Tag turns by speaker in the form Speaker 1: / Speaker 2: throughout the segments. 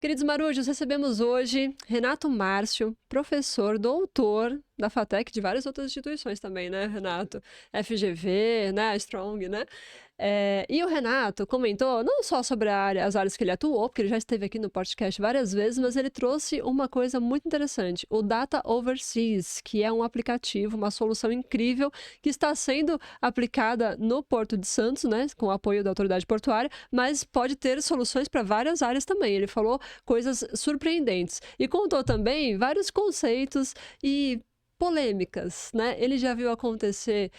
Speaker 1: Queridos marujos, recebemos hoje Renato Márcio, professor, doutor da FATEC, de várias outras instituições também, né, Renato? FGV, né, Strong, né? E o Renato comentou não só sobre as áreas que ele atuou, porque ele já esteve aqui no podcast várias vezes, mas ele trouxe uma coisa muito interessante, o Data Overseas, que é um aplicativo, uma solução incrível que está sendo aplicada no Porto de Santos, né, com o apoio da autoridade portuária, mas pode ter soluções para várias áreas também. Ele falou coisas surpreendentes e contou também vários conceitos e polêmicas, né? Ele já viu acontecer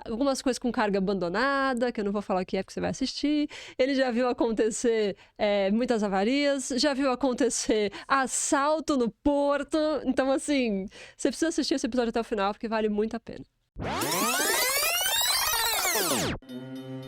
Speaker 1: algumas coisas com carga abandonada, que eu não vou falar o que é porque você vai assistir. Ele já viu acontecer muitas avarias, já viu acontecer assalto no porto. Então, assim, você precisa assistir esse episódio até o final, porque vale muito a pena.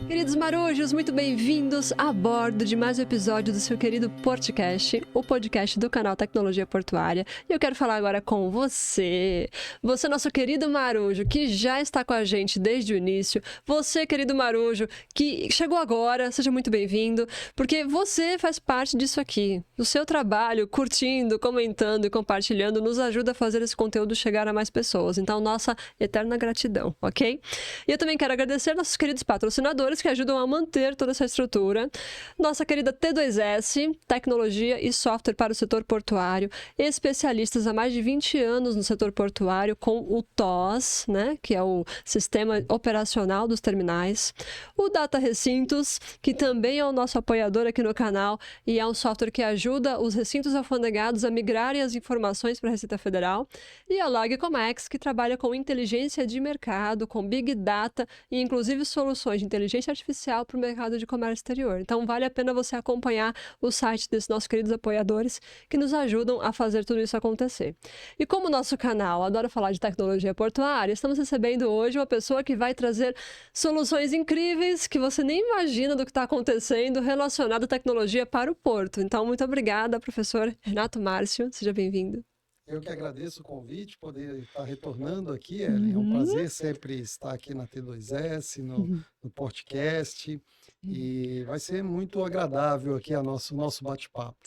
Speaker 1: Queridos marujos, muito bem-vindos a bordo de mais um episódio do seu querido Portcast, o podcast do canal Tecnologia Portuária. E eu quero falar agora com você, nosso querido marujo, que já está com a gente desde o início. Você, querido marujo, que chegou agora, seja muito bem-vindo, porque você faz parte disso aqui. O seu trabalho, curtindo, comentando e compartilhando, nos ajuda a fazer esse conteúdo chegar a mais pessoas. Então, nossa eterna gratidão, ok? E eu também quero agradecer nossos queridos patrocinadores que ajudam a manter toda essa estrutura. Nossa querida T2S, tecnologia e software para o setor portuário, especialistas há mais de 20 anos no setor portuário com o TOS, né, que é o Sistema Operacional dos Terminais. O Data Recintos, que também é o nosso apoiador aqui no canal e é um software que ajuda os recintos alfandegados a migrarem as informações para a Receita Federal. E a Logcomex, que trabalha com inteligência de mercado, com Big Data e inclusive soluções de inteligência artificial para o mercado de comércio exterior. Então vale a pena você acompanhar o site desses nossos queridos apoiadores que nos ajudam a fazer tudo isso acontecer. E como o nosso canal adora falar de tecnologia portuária, estamos recebendo hoje uma pessoa que vai trazer soluções incríveis que você nem imagina do que está acontecendo relacionado à tecnologia para o porto. Então muito obrigada, professor Renato Márcio. Seja bem-vindo.
Speaker 2: Eu que agradeço o convite, poder estar retornando aqui, Ellen. É um prazer sempre estar aqui na T2S, no podcast, e vai ser muito agradável aqui o nosso bate-papo.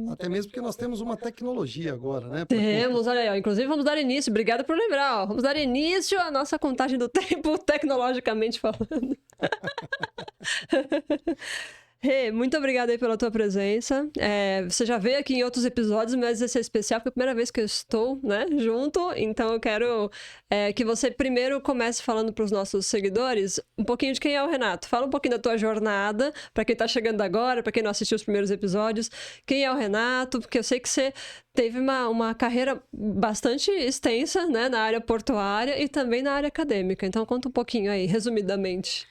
Speaker 2: Até mesmo porque nós temos uma tecnologia agora, né?
Speaker 1: Temos, olha aí, ó. Inclusive vamos dar início, obrigada por lembrar, ó. Vamos dar início à nossa contagem do tempo, tecnologicamente falando. Muito obrigada aí pela tua presença. Você já veio aqui em outros episódios, mas esse é especial porque é a primeira vez que eu estou, né, junto. Então eu quero que você primeiro comece falando para os nossos seguidores um pouquinho de quem é o Renato. Fala um pouquinho da tua jornada, para quem está chegando agora, para quem não assistiu os primeiros episódios. Quem é o Renato? Porque eu sei que você teve uma carreira bastante extensa, né, na área portuária e também na área acadêmica. Então conta um pouquinho aí, resumidamente.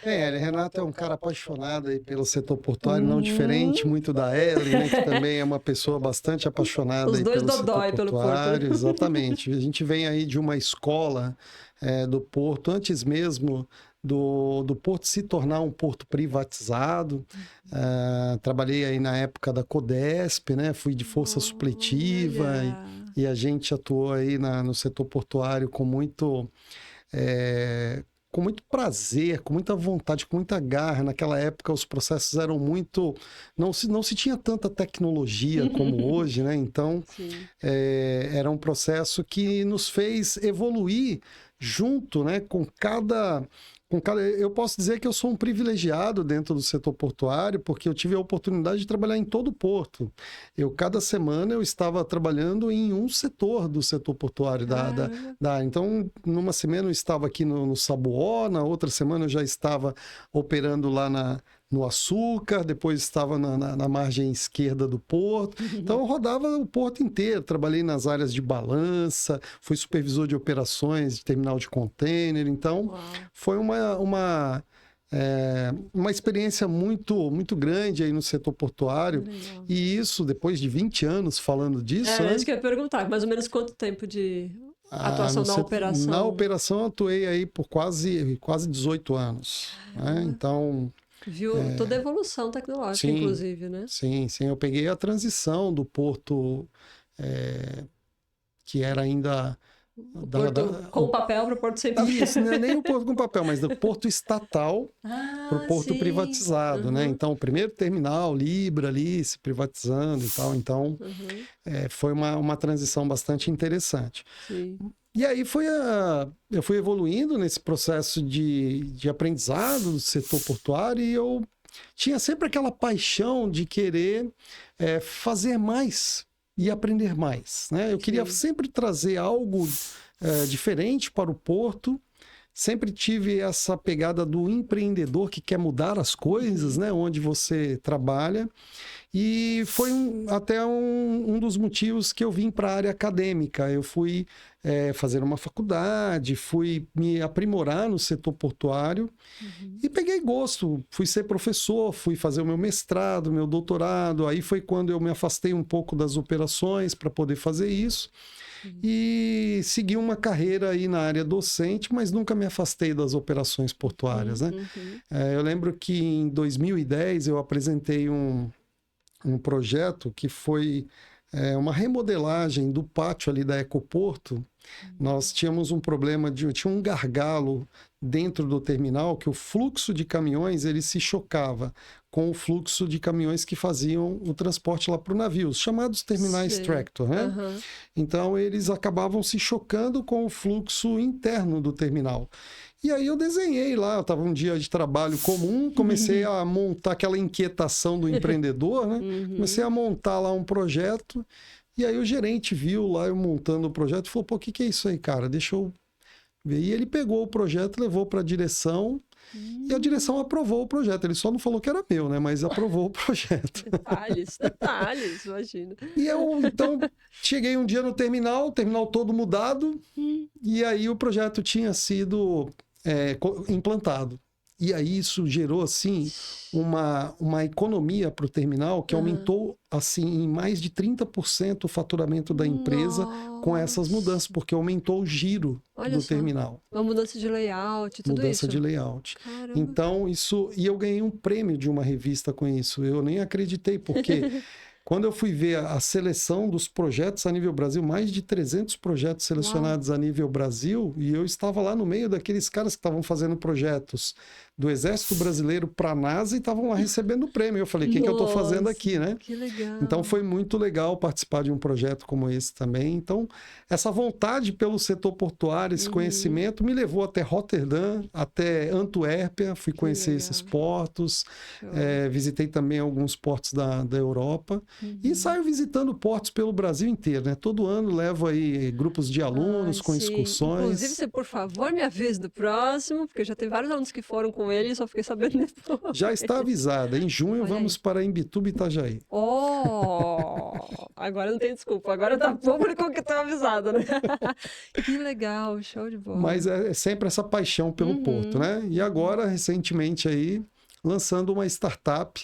Speaker 2: Renato é um cara apaixonado aí pelo setor portuário, não diferente muito da Ellen, né, que também é uma pessoa bastante apaixonada aí pelo setor portuário. Porto. Exatamente. A gente vem aí de uma escola do Porto, antes mesmo do Porto se tornar um porto privatizado. Trabalhei aí na época da Codesp, né? Fui de força supletiva e a gente atuou aí no setor portuário com muito prazer, com muita vontade, com muita garra. Naquela época os processos eram muito... Não se tinha tanta tecnologia como hoje, né? Então, era um processo que nos fez evoluir junto, né? Eu posso dizer que eu sou um privilegiado dentro do setor portuário, porque eu tive a oportunidade de trabalhar em todo o porto. Cada semana eu estava trabalhando em um setor do setor portuário Então, numa semana eu estava aqui no Sabuó, na outra semana eu já estava operando lá no Açúcar, depois estava na margem esquerda do porto. Então eu rodava o porto inteiro, trabalhei nas áreas de balança, fui supervisor de operações de terminal de container. Então foi uma experiência muito, muito grande aí no setor portuário. E isso, depois de 20 anos falando disso...
Speaker 1: isso que eu ia perguntar, mais ou menos quanto tempo de atuação na operação?
Speaker 2: Na operação eu atuei aí por quase 18 anos. Né? Então...
Speaker 1: Viu toda a evolução tecnológica, inclusive, né?
Speaker 2: Sim. Eu peguei a transição do porto, que era ainda
Speaker 1: O porto com papel para o porto sem papel.
Speaker 2: Isso, não é nem o porto com papel, mas do porto estatal para o porto privatizado, né? Então, o primeiro terminal, Libra ali, se privatizando e tal. Então, foi uma transição bastante interessante.
Speaker 1: Sim.
Speaker 2: E aí eu fui evoluindo nesse processo de aprendizado do setor portuário e eu tinha sempre aquela paixão de querer fazer mais e aprender mais, né? Eu queria sempre trazer algo diferente para o porto. Sempre tive essa pegada do empreendedor que quer mudar as coisas, né? Onde você trabalha. E foi até um dos motivos que eu vim para a área acadêmica. Eu fui fazer uma faculdade, fui me aprimorar no setor portuário e peguei gosto. Fui ser professor, fui fazer o meu mestrado, meu doutorado. Aí foi quando eu me afastei um pouco das operações para poder fazer isso. E segui uma carreira aí na área docente, mas nunca me afastei das operações portuárias, né? Eu lembro que em 2010 eu apresentei um projeto que foi uma remodelagem do pátio ali da Ecoporto. Nós tínhamos um problema tinha um gargalo dentro do terminal que o fluxo de caminhões ele se chocava com o fluxo de caminhões que faziam o transporte lá para o navio, os chamados terminais tractor, né? Então eles acabavam se chocando com o fluxo interno do terminal. E aí eu desenhei lá, eu estava um dia de trabalho comum, comecei a montar aquela inquietação do empreendedor, né? Comecei a montar lá um projeto, e aí o gerente viu lá eu montando o projeto e falou, pô, o que é isso aí, cara? Deixa eu ver. E ele pegou o projeto, levou para a direção, e a direção aprovou o projeto. Ele só não falou que era meu, né? Mas aprovou o projeto.
Speaker 1: Detalhes, imagina.
Speaker 2: E eu, então, cheguei um dia no terminal, o terminal todo mudado, e aí o projeto tinha sido implantado. E aí isso gerou, assim, uma economia para o terminal que aumentou, assim, em mais de 30% o faturamento da empresa com essas mudanças, porque aumentou o giro do terminal.
Speaker 1: Uma mudança de layout, tudo
Speaker 2: mudança
Speaker 1: isso.
Speaker 2: de layout.
Speaker 1: Caramba.
Speaker 2: Então, isso... E eu ganhei um prêmio de uma revista com isso. Eu nem acreditei, porque... Quando eu fui ver a seleção dos projetos a nível Brasil, mais de 300 projetos selecionados a nível Brasil, e eu estava lá no meio daqueles caras que estavam fazendo projetos do Exército Brasileiro para a NASA e estavam lá recebendo o prêmio. Eu falei, o que eu estou fazendo aqui, né?
Speaker 1: Que legal.
Speaker 2: Então foi muito legal participar de um projeto como esse também. Então, essa vontade pelo setor portuário, esse conhecimento, me levou até Roterdã, até Antuérpia, fui conhecer esses portos, visitei também alguns portos da Europa. E saio visitando portos pelo Brasil inteiro, né? Todo ano levo aí grupos de alunos com excursões.
Speaker 1: Inclusive, você, por favor, me avise do próximo, porque já tem vários alunos que foram com ele e só fiquei sabendo depois.
Speaker 2: Já está avisada. Em junho vamos para Imbituba e Itajaí.
Speaker 1: Agora não tem desculpa. Agora tá público que tá avisado, né? Que legal, show de bola.
Speaker 2: Mas é sempre essa paixão pelo porto, né? E agora, recentemente aí, lançando uma startup.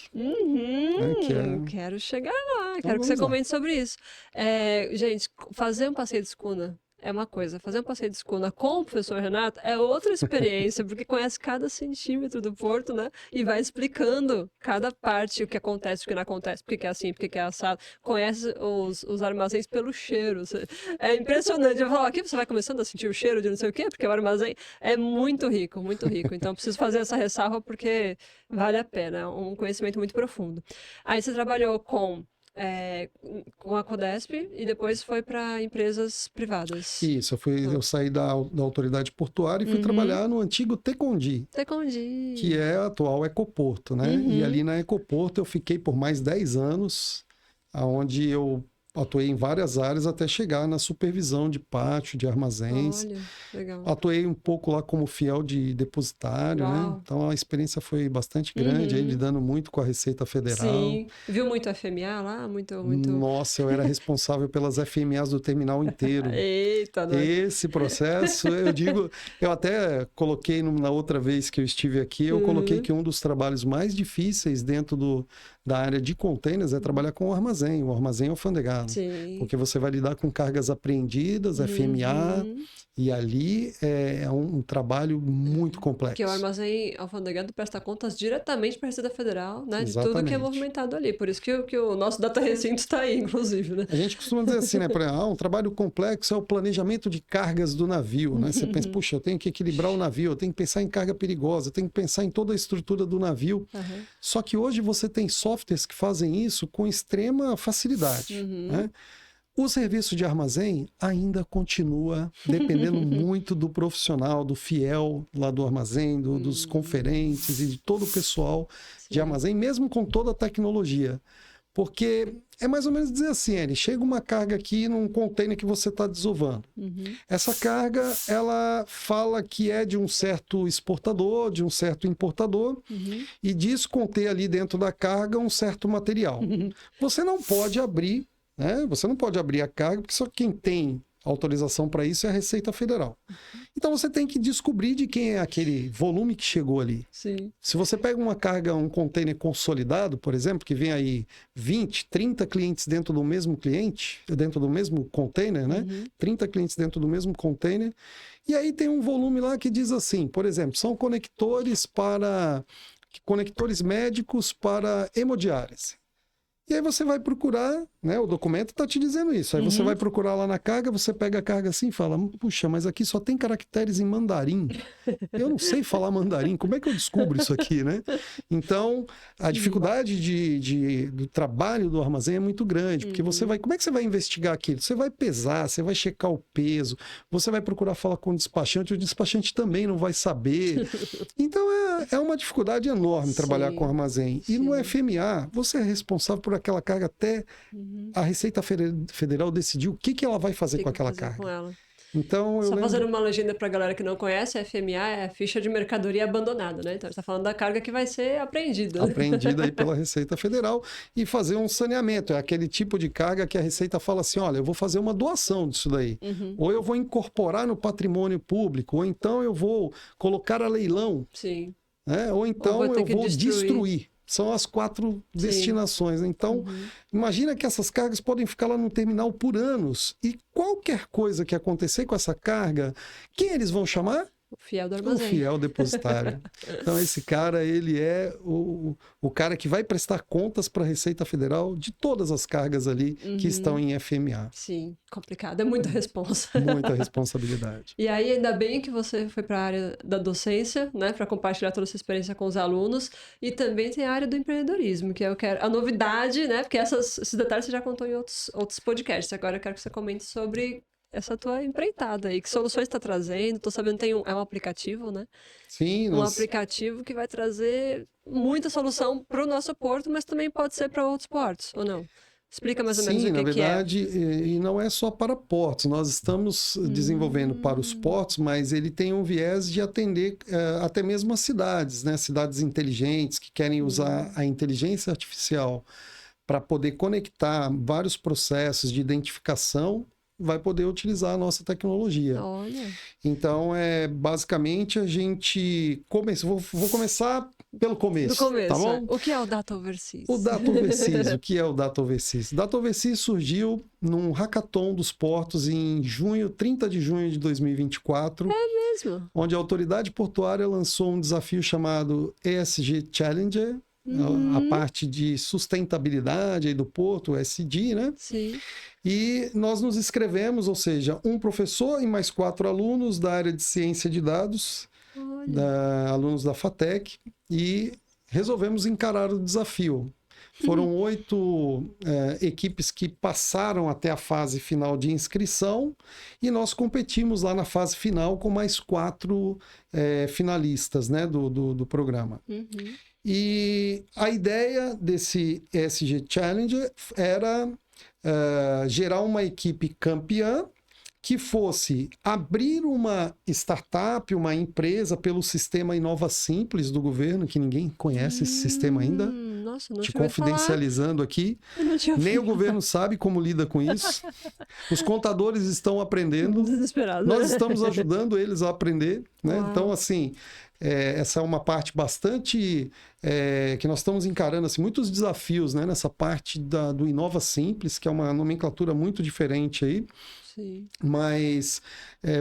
Speaker 1: Quero chegar lá, quero que você comente sobre isso. Gente, fazer um passeio de escuna é uma coisa, fazer um passeio de escuna com o professor Renato é outra experiência, porque conhece cada centímetro do porto, né? E vai explicando cada parte, o que acontece, o que não acontece, por que é assim, por que é assado. Conhece os armazéns pelo cheiro. É impressionante. Eu falo, aqui você vai começando a sentir o cheiro de não sei o quê, porque o armazém é muito rico, muito rico. Então, preciso fazer essa ressalva porque vale a pena, é um conhecimento muito profundo. Aí você trabalhou com a Codesp e depois foi para empresas privadas.
Speaker 2: Isso, eu saí da autoridade portuária e fui trabalhar no antigo Tecondi, que é a atual Ecoporto, né? E ali na Ecoporto eu fiquei por mais 10 anos, onde eu atuei em várias áreas até chegar na supervisão de pátio, de armazéns.
Speaker 1: Olha, legal.
Speaker 2: Atuei um pouco lá como fiel de depositário, né? Então a experiência foi bastante grande, aí, lidando muito com a Receita Federal.
Speaker 1: Sim. Viu muito FMA lá? Muito...
Speaker 2: Nossa, eu era responsável pelas FMAs do terminal inteiro.
Speaker 1: Eita,
Speaker 2: Esse processo, eu até coloquei na outra vez que eu estive aqui, eu coloquei que um dos trabalhos mais difíceis dentro da área de containers é trabalhar com o armazém alfandegado.
Speaker 1: Sim.
Speaker 2: Porque você vai lidar com cargas apreendidas, FMA, e ali é um trabalho muito complexo.
Speaker 1: Que o armazém alfandegado presta contas diretamente para a Receita Federal, né? De tudo que é
Speaker 2: Exatamente.
Speaker 1: movimentado ali. Por isso que o nosso data recinto está aí, inclusive, né?
Speaker 2: A gente costuma dizer assim, né? Um trabalho complexo é o planejamento de cargas do navio, né? Você pensa, puxa, eu tenho que equilibrar o navio, eu tenho que pensar em carga perigosa, eu tenho que pensar em toda a estrutura do navio. Só que hoje você tem softwares que fazem isso com extrema facilidade, né? O serviço de armazém ainda continua dependendo muito do profissional, do fiel lá do armazém, dos conferentes e de todo o pessoal de armazém, mesmo com toda a tecnologia. Porque é mais ou menos dizer assim, Eri, chega uma carga aqui num container que você está desovando. Essa carga, ela fala que é de um certo exportador, de um certo importador, e diz conter ali dentro da carga um certo material. Você não pode abrir, né? Você não pode abrir a carga, porque só quem tem autorização para isso é a Receita Federal. Então você tem que descobrir de quem é aquele volume que chegou ali.
Speaker 1: Sim.
Speaker 2: Se você pega uma carga, um container consolidado, por exemplo, que vem aí 20, 30 clientes dentro do mesmo cliente, dentro do mesmo container, né? 30 clientes dentro do mesmo container. E aí tem um volume lá que diz assim, por exemplo, são conectores médicos para hemodiálise. E aí você vai procurar, né? O documento está te dizendo isso. Aí você vai procurar lá na carga, você pega a carga assim e fala, puxa, mas aqui só tem caracteres em mandarim. Eu não sei falar mandarim, como é que eu descubro isso aqui, né? Então, a dificuldade do trabalho do armazém é muito grande, porque como é que você vai investigar aquilo? Você vai pesar, você vai checar o peso, você vai procurar falar com o despachante também não vai saber. Então, é uma dificuldade enorme trabalhar com armazém. E no FMA, você é responsável por aquela carga até a Receita Federal decidir o que ela vai fazer com aquela carga.
Speaker 1: Com ela.
Speaker 2: Então,
Speaker 1: Só fazendo uma legenda para a galera que não conhece, a FMA é a ficha de mercadoria abandonada, né? Então, a gente está falando da carga que vai ser apreendida.
Speaker 2: Apreendida aí pela Receita Federal e fazer um saneamento. É aquele tipo de carga que a Receita fala assim, olha, eu vou fazer uma doação disso daí. Ou eu vou incorporar no patrimônio público, ou então eu vou colocar a leilão.
Speaker 1: Sim.
Speaker 2: Né? Ou então eu vou destruir. São as 4 destinações. Então, imagina que essas cargas podem ficar lá no terminal por anos. E qualquer coisa que acontecer com essa carga, quem eles vão chamar?
Speaker 1: O fiel do armazém.
Speaker 2: O fiel depositário. Então, esse cara, ele é o cara que vai prestar contas para a Receita Federal de todas as cargas ali que estão em FMA.
Speaker 1: Sim, complicado. É muita responsa.
Speaker 2: Muita responsabilidade.
Speaker 1: E aí, ainda bem que você foi para a área da docência, né? Para compartilhar toda essa experiência com os alunos. E também tem a área do empreendedorismo, que eu quero... A novidade, né? Porque esses detalhes você já contou em outros podcasts. Agora eu quero que você comente sobre essa tua empreitada aí. Que soluções está trazendo? Tô sabendo que tem um aplicativo, né?
Speaker 2: Sim.
Speaker 1: Um aplicativo que vai trazer muita solução para o nosso porto, mas também pode ser para outros portos, ou não? Explica mais ou menos o que é. Sim, na
Speaker 2: verdade, e não é só para portos. Nós estamos desenvolvendo para os portos, mas ele tem um viés de atender até mesmo as cidades, né? Cidades inteligentes que querem usar a inteligência artificial para poder conectar vários processos de identificação, vai poder utilizar a nossa tecnologia.
Speaker 1: Olha.
Speaker 2: Então, basicamente, a gente vou começar pelo começo.
Speaker 1: Do começo,
Speaker 2: tá bom?
Speaker 1: O que é o Data Overseas?
Speaker 2: O Data Overseas, o que é o Data Overseas? O Data Overseas surgiu num hackathon dos portos em 30 de junho de 2024.
Speaker 1: É mesmo?
Speaker 2: Onde a autoridade portuária lançou um desafio chamado ESG Challenger, a parte de sustentabilidade aí do porto, o ESG, né?
Speaker 1: Sim.
Speaker 2: E nós nos inscrevemos, ou seja, um professor e mais 4 alunos da área de ciência de dados, alunos da FATEC, e resolvemos encarar o desafio. Foram 8 equipes que passaram até a fase final de inscrição e nós competimos lá na fase final com mais 4 finalistas, né, do programa. E a ideia desse ESG Challenger era gerar uma equipe campeã que fosse abrir uma startup, uma empresa pelo sistema Inova Simples do governo, que ninguém conhece esse sistema ainda.
Speaker 1: Nossa, não
Speaker 2: te confidencializando aqui. Nem o governo sabe como lida com isso. Os contadores estão aprendendo.
Speaker 1: Desesperados.
Speaker 2: Nós estamos ajudando eles a aprender, né? Então, assim, essa é uma parte bastante que nós estamos encarando assim, muitos desafios, né? Nessa parte do Inova Simples, que é uma nomenclatura muito diferente aí.
Speaker 1: Sim.
Speaker 2: Mas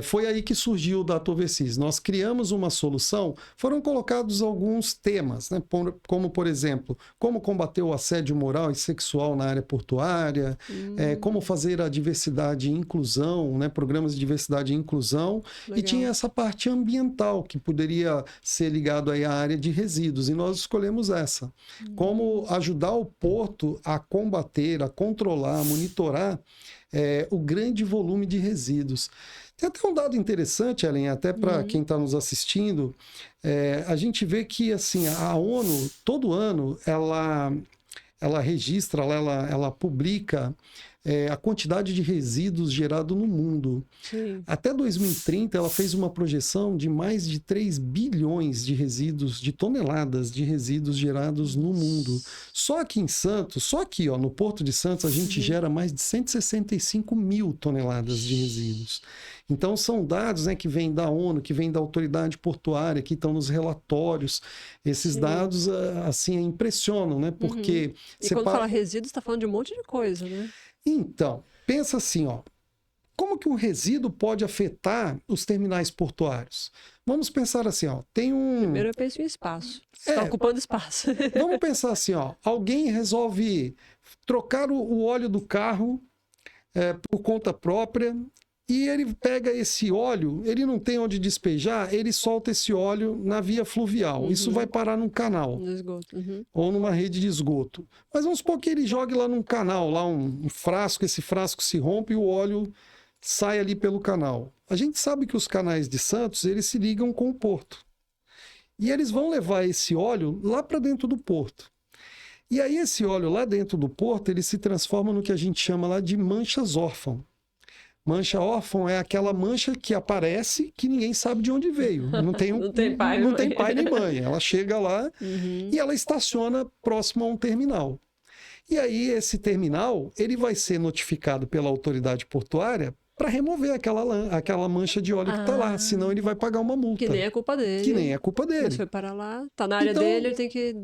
Speaker 2: foi aí que surgiu o DataOverseas. Nós criamos uma solução, foram colocados alguns temas, né? Como, por exemplo, como combater o assédio moral e sexual na área portuária, como fazer a diversidade e inclusão, né? Programas de diversidade e inclusão.
Speaker 1: Legal.
Speaker 2: E tinha essa parte ambiental, que poderia ser ligado aí à área de resíduos, e nós escolhemos essa. Como ajudar o porto a combater, a controlar, a monitorar o grande volume de resíduos. Tem até um dado interessante, Ellen, até para quem está nos assistindo, a gente vê que assim, a ONU, todo ano, ela registra, ela publica a quantidade de resíduos gerados no mundo.
Speaker 1: Sim.
Speaker 2: Até 2030, ela fez uma projeção de mais de 3 bilhões de resíduos, de toneladas de resíduos gerados no mundo. Só aqui em Santos, só aqui, ó, no Porto de Santos, a gente gera mais de 165 mil toneladas de resíduos. Então, são dados, né, que vêm da ONU, que vêm da autoridade portuária, que estão nos relatórios. Esses dados, assim, impressionam, né? Porque...
Speaker 1: E quando fala resíduos, está falando de um monte de coisa, né?
Speaker 2: Então, pensa assim, ó. Como que um resíduo pode afetar os terminais portuários? Vamos pensar assim, ó.
Speaker 1: Primeiro eu penso em espaço. Você está ocupando espaço.
Speaker 2: Vamos pensar assim, ó. Alguém resolve trocar o óleo do carro por conta própria e ele pega esse óleo, ele não tem onde despejar, ele solta esse óleo na via fluvial. Isso vai parar num canal.
Speaker 1: No esgoto.
Speaker 2: Ou numa rede de esgoto. Mas vamos supor que ele jogue lá num canal, lá um frasco, esse frasco se rompe e o óleo sai ali pelo canal. A gente sabe que os canais de Santos, eles se ligam com o porto. E eles vão levar esse óleo lá para dentro do porto. E aí esse óleo lá dentro do porto, ele se transforma no que a gente chama lá de manchas órfão. Mancha órfã é aquela mancha que aparece que ninguém sabe de onde veio. Não tem pai nem mãe. Ela chega lá e ela estaciona próximo a um terminal. E aí esse terminal, ele vai ser notificado pela autoridade portuária para remover aquela mancha de óleo que está lá, senão ele vai pagar uma multa.
Speaker 1: Que nem é culpa dele.
Speaker 2: Que nem é culpa dele.
Speaker 1: Mas foi parar lá, tá na área dele, ele tem que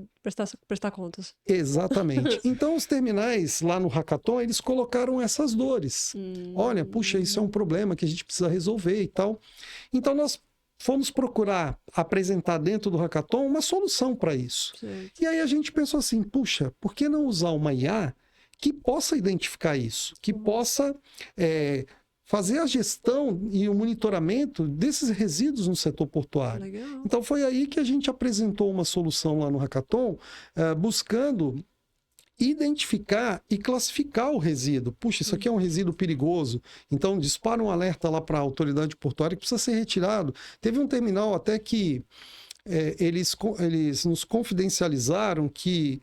Speaker 1: prestar contas.
Speaker 2: Exatamente. Então os terminais lá no Hackathon, eles colocaram essas dores. Olha, puxa, isso é um problema que a gente precisa resolver e tal. Então nós fomos procurar apresentar dentro do Hackathon uma solução para isso.
Speaker 1: Certo.
Speaker 2: E aí a gente pensou assim, puxa, por que não usar uma IA que possa identificar isso, que possa fazer a gestão e o monitoramento desses resíduos no setor portuário.
Speaker 1: Legal.
Speaker 2: Então foi aí que a gente apresentou uma solução lá no Hackathon, buscando identificar e classificar o resíduo. Puxa, isso aqui é um resíduo perigoso. Então dispara um alerta lá para a autoridade portuária que precisa ser retirado. Teve um terminal até que eles nos confidencializaram que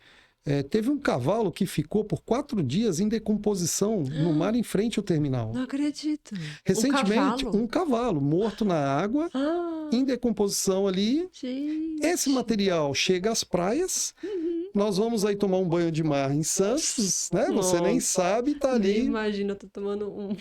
Speaker 2: teve um cavalo que ficou por 4 dias em decomposição no mar em frente ao terminal.
Speaker 1: Não acredito.
Speaker 2: Recentemente, um cavalo morto na água, em decomposição ali.
Speaker 1: Gente.
Speaker 2: Esse material chega às praias. Nós vamos aí tomar um banho de mar em Santos, né? Você nem sabe, tá ali.
Speaker 1: Nem imagina, eu tô tomando um.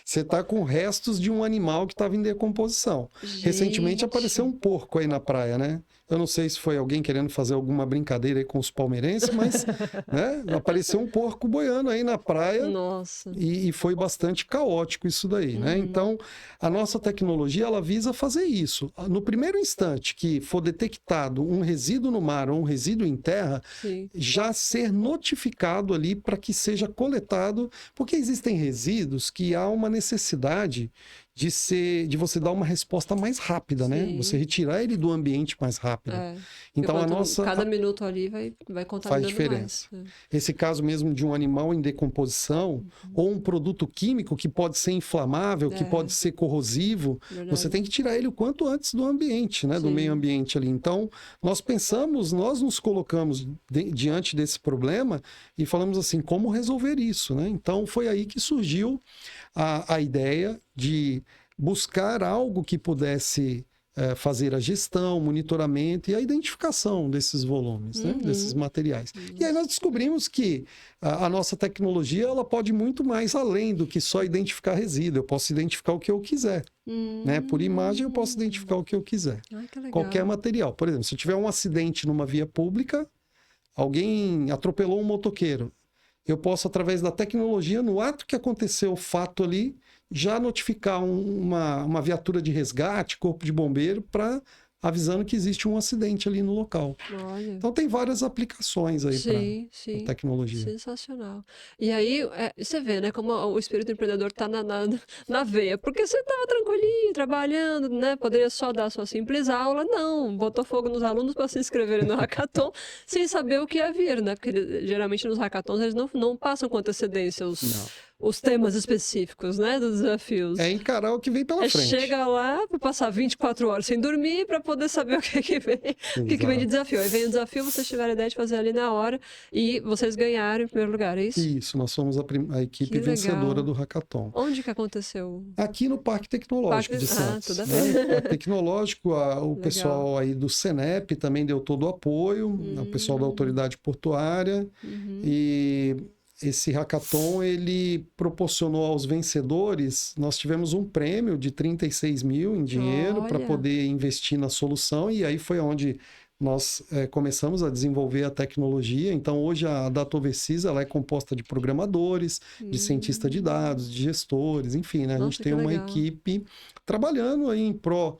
Speaker 2: Você tá com restos de um animal que estava em decomposição.
Speaker 1: Gente.
Speaker 2: Recentemente apareceu um porco aí na praia, né? Eu não sei se foi alguém querendo fazer alguma brincadeira aí com os palmeirenses, mas né, apareceu um porco boiando aí na praia.
Speaker 1: Nossa.
Speaker 2: E foi bastante caótico isso daí, né? Então, a nossa tecnologia, ela visa fazer isso. No primeiro instante que for detectado um resíduo no mar ou um resíduo em terra,
Speaker 1: Sim.
Speaker 2: já ser notificado ali para que seja coletado, porque existem resíduos que há uma necessidade de você dar uma resposta mais rápida, né?
Speaker 1: Sim.
Speaker 2: Você retirar ele do ambiente mais rápido. Então
Speaker 1: cada minuto ali vai contar
Speaker 2: faz diferença. Esse caso mesmo de um animal em decomposição ou um produto químico que pode ser inflamável, que pode ser corrosivo, você tem que tirar ele o quanto antes do ambiente, né? Do meio ambiente ali. Então, nós nos colocamos diante desse problema e falamos assim, como resolver isso, né? Então, foi aí que surgiu a ideia de buscar algo que pudesse fazer a gestão, monitoramento e a identificação desses volumes, né? Desses materiais. E aí nós descobrimos que a nossa tecnologia ela pode ir muito mais além do que só identificar resíduo. Eu posso identificar o que eu quiser. Né? Por imagem eu posso identificar o que eu quiser.
Speaker 1: Que legal.
Speaker 2: Qualquer material. Por exemplo, se eu tiver um acidente numa via pública, alguém atropelou um motoqueiro. Eu posso, através da tecnologia, no ato que aconteceu o fato ali, já notificar uma viatura de resgate, corpo de bombeiro, avisando que existe um acidente ali no local.
Speaker 1: Olha.
Speaker 2: Então tem várias aplicações aí para tecnologia.
Speaker 1: Sensacional. E aí, você vê, né, como o espírito empreendedor está na veia. Porque você estava tranquilinho, trabalhando, né? Poderia só dar sua simples aula. Não, botou fogo nos alunos para se inscreverem no hackathon sem saber o que ia vir, né? Porque geralmente nos hackathons eles não passam com antecedência os temas específicos, né, dos desafios.
Speaker 2: É encarar o que vem pela frente.
Speaker 1: Chega lá para passar 24 horas sem dormir para poder saber o que vem, o que vem de desafio. Aí vem o desafio, vocês tiveram a ideia de fazer ali na hora e vocês ganharam em primeiro lugar, é isso?
Speaker 2: Isso, nós somos a equipe vencedora do hackathon.
Speaker 1: Onde que aconteceu?
Speaker 2: Aqui no Parque Tecnológico de Santos.
Speaker 1: Tudo bem.
Speaker 2: Né? Tecnológico, o pessoal aí do Senep também deu todo o apoio, o pessoal da Autoridade Portuária e... Esse hackathon, ele proporcionou aos vencedores, nós tivemos um prêmio de 36 mil em dinheiro para poder investir na solução e aí foi onde nós começamos a desenvolver a tecnologia. Então, hoje a Datoversis ela é composta de programadores, de cientistas de dados, de gestores, enfim, né? A gente tem uma equipe trabalhando aí em pró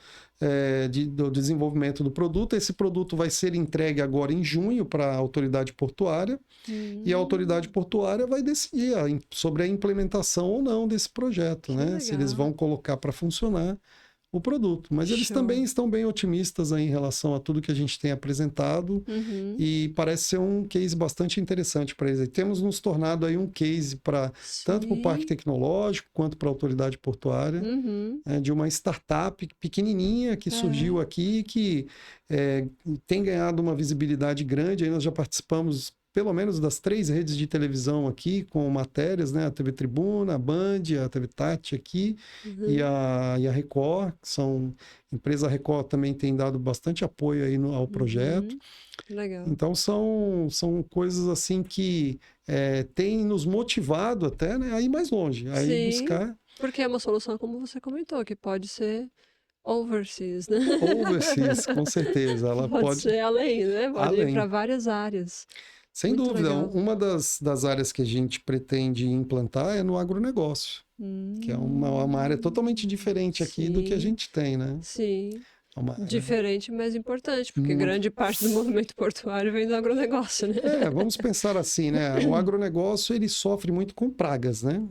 Speaker 2: do desenvolvimento do produto. Esse produto vai ser entregue agora em junho para a autoridade portuária e a autoridade portuária vai decidir sobre a implementação ou não desse projeto, né? Se eles vão colocar para funcionar o produto. Mas eles também estão bem otimistas aí em relação a tudo que a gente tem apresentado e parece ser um case bastante interessante para eles. E temos nos tornado aí um case tanto para o Parque Tecnológico quanto para a Autoridade Portuária, de uma startup pequenininha que surgiu aqui, que tem ganhado uma visibilidade grande. Aí nós já participamos pelo menos das 3 redes de televisão aqui, com matérias, né? A TV Tribuna, a Band, a TV Tati aqui e a Record, que são... A empresa Record também tem dado bastante apoio aí ao projeto.
Speaker 1: Legal.
Speaker 2: Então, são coisas assim que têm nos motivado até, né, a ir mais longe, a ir buscar...
Speaker 1: Porque é uma solução, como você comentou, que pode ser... overseas, né?
Speaker 2: Overseas, com certeza. Ela pode
Speaker 1: ser além, né? Pode ir para várias áreas.
Speaker 2: Sem
Speaker 1: Muito
Speaker 2: dúvida.
Speaker 1: legal.
Speaker 2: Uma das áreas que a gente pretende implantar é no agronegócio, que é uma área totalmente diferente aqui do que a gente tem, né?
Speaker 1: Sim. Diferente, mas importante, porque grande parte do movimento portuário vem do agronegócio, né?
Speaker 2: Vamos pensar assim, né? O agronegócio, ele sofre muito com pragas, né?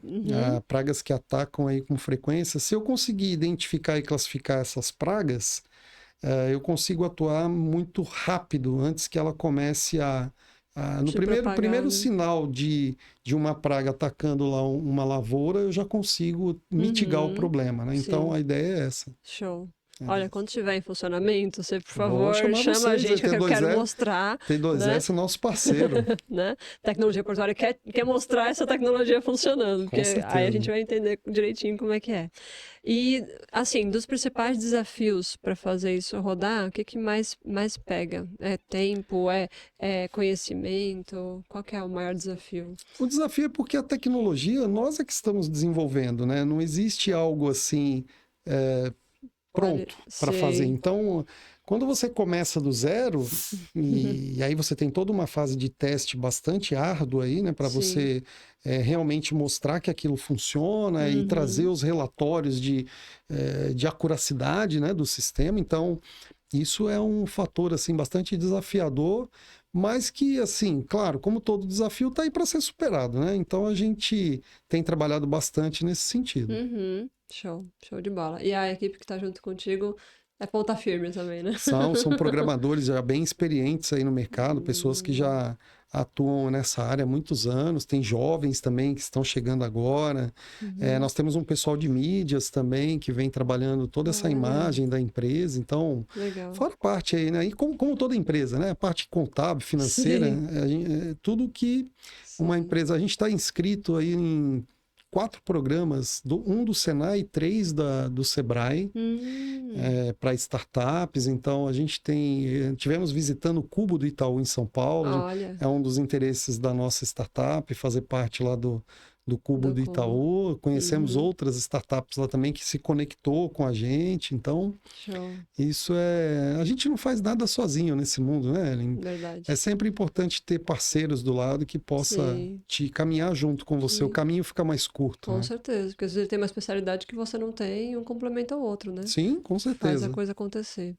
Speaker 2: Pragas que atacam aí com frequência. Se eu conseguir identificar e classificar essas pragas, eu consigo atuar muito rápido antes que ela comece no primeiro sinal de uma praga atacando lá uma lavoura, eu já consigo mitigar o problema, né? Então, a ideia é essa.
Speaker 1: Show. Olha, quando estiver em funcionamento, você, por favor, chama a gente, que eu quero mostrar.
Speaker 2: T2S é nosso parceiro.
Speaker 1: Né? Tecnologia Portuária quer mostrar essa tecnologia funcionando, porque aí a gente vai entender direitinho como é que é. E, assim, dos principais desafios para fazer isso rodar, o que mais pega? É tempo? É conhecimento? Qual que é o maior desafio?
Speaker 2: O desafio é porque a tecnologia, nós é que estamos desenvolvendo, né? Não existe algo assim... pronto para fazer. Então, quando você começa do zero, e aí você tem toda uma fase de teste bastante árdua aí, né, para você realmente mostrar que aquilo funciona e trazer os relatórios de acuracidade, né, do sistema. Então, isso é um fator assim bastante desafiador, mas que, assim, claro, como todo desafio, está aí para ser superado, né? Então, a gente tem trabalhado bastante nesse sentido.
Speaker 1: Show de bola. E a equipe que está junto contigo é ponta firme também, né?
Speaker 2: São programadores já bem experientes aí no mercado, pessoas que já atuam nessa área há muitos anos, tem jovens também que estão chegando agora. Nós temos um pessoal de mídias também que vem trabalhando toda essa imagem da empresa, então, fora a parte aí, né? E como toda empresa, né? A parte contábil, financeira, tudo que uma empresa... A gente está inscrito aí em 4 programas, um do Senai e 3 do Sebrae, para startups. Então, a gente tivemos visitando o Cubo do Itaú em São Paulo.
Speaker 1: Olha.
Speaker 2: É um dos interesses da nossa startup, fazer parte lá do Cubo do Itaú. Conhecemos outras startups lá também que se conectou com a gente. Então, isso a gente não faz nada sozinho nesse mundo, né, Ellen?
Speaker 1: Verdade.
Speaker 2: É sempre importante ter parceiros do lado que possa te caminhar junto com você. O caminho fica mais curto.
Speaker 1: Com certeza, porque às vezes ele tem uma especialidade que você não tem e um complementa o outro, né?
Speaker 2: Sim, com certeza.
Speaker 1: Faz a coisa acontecer.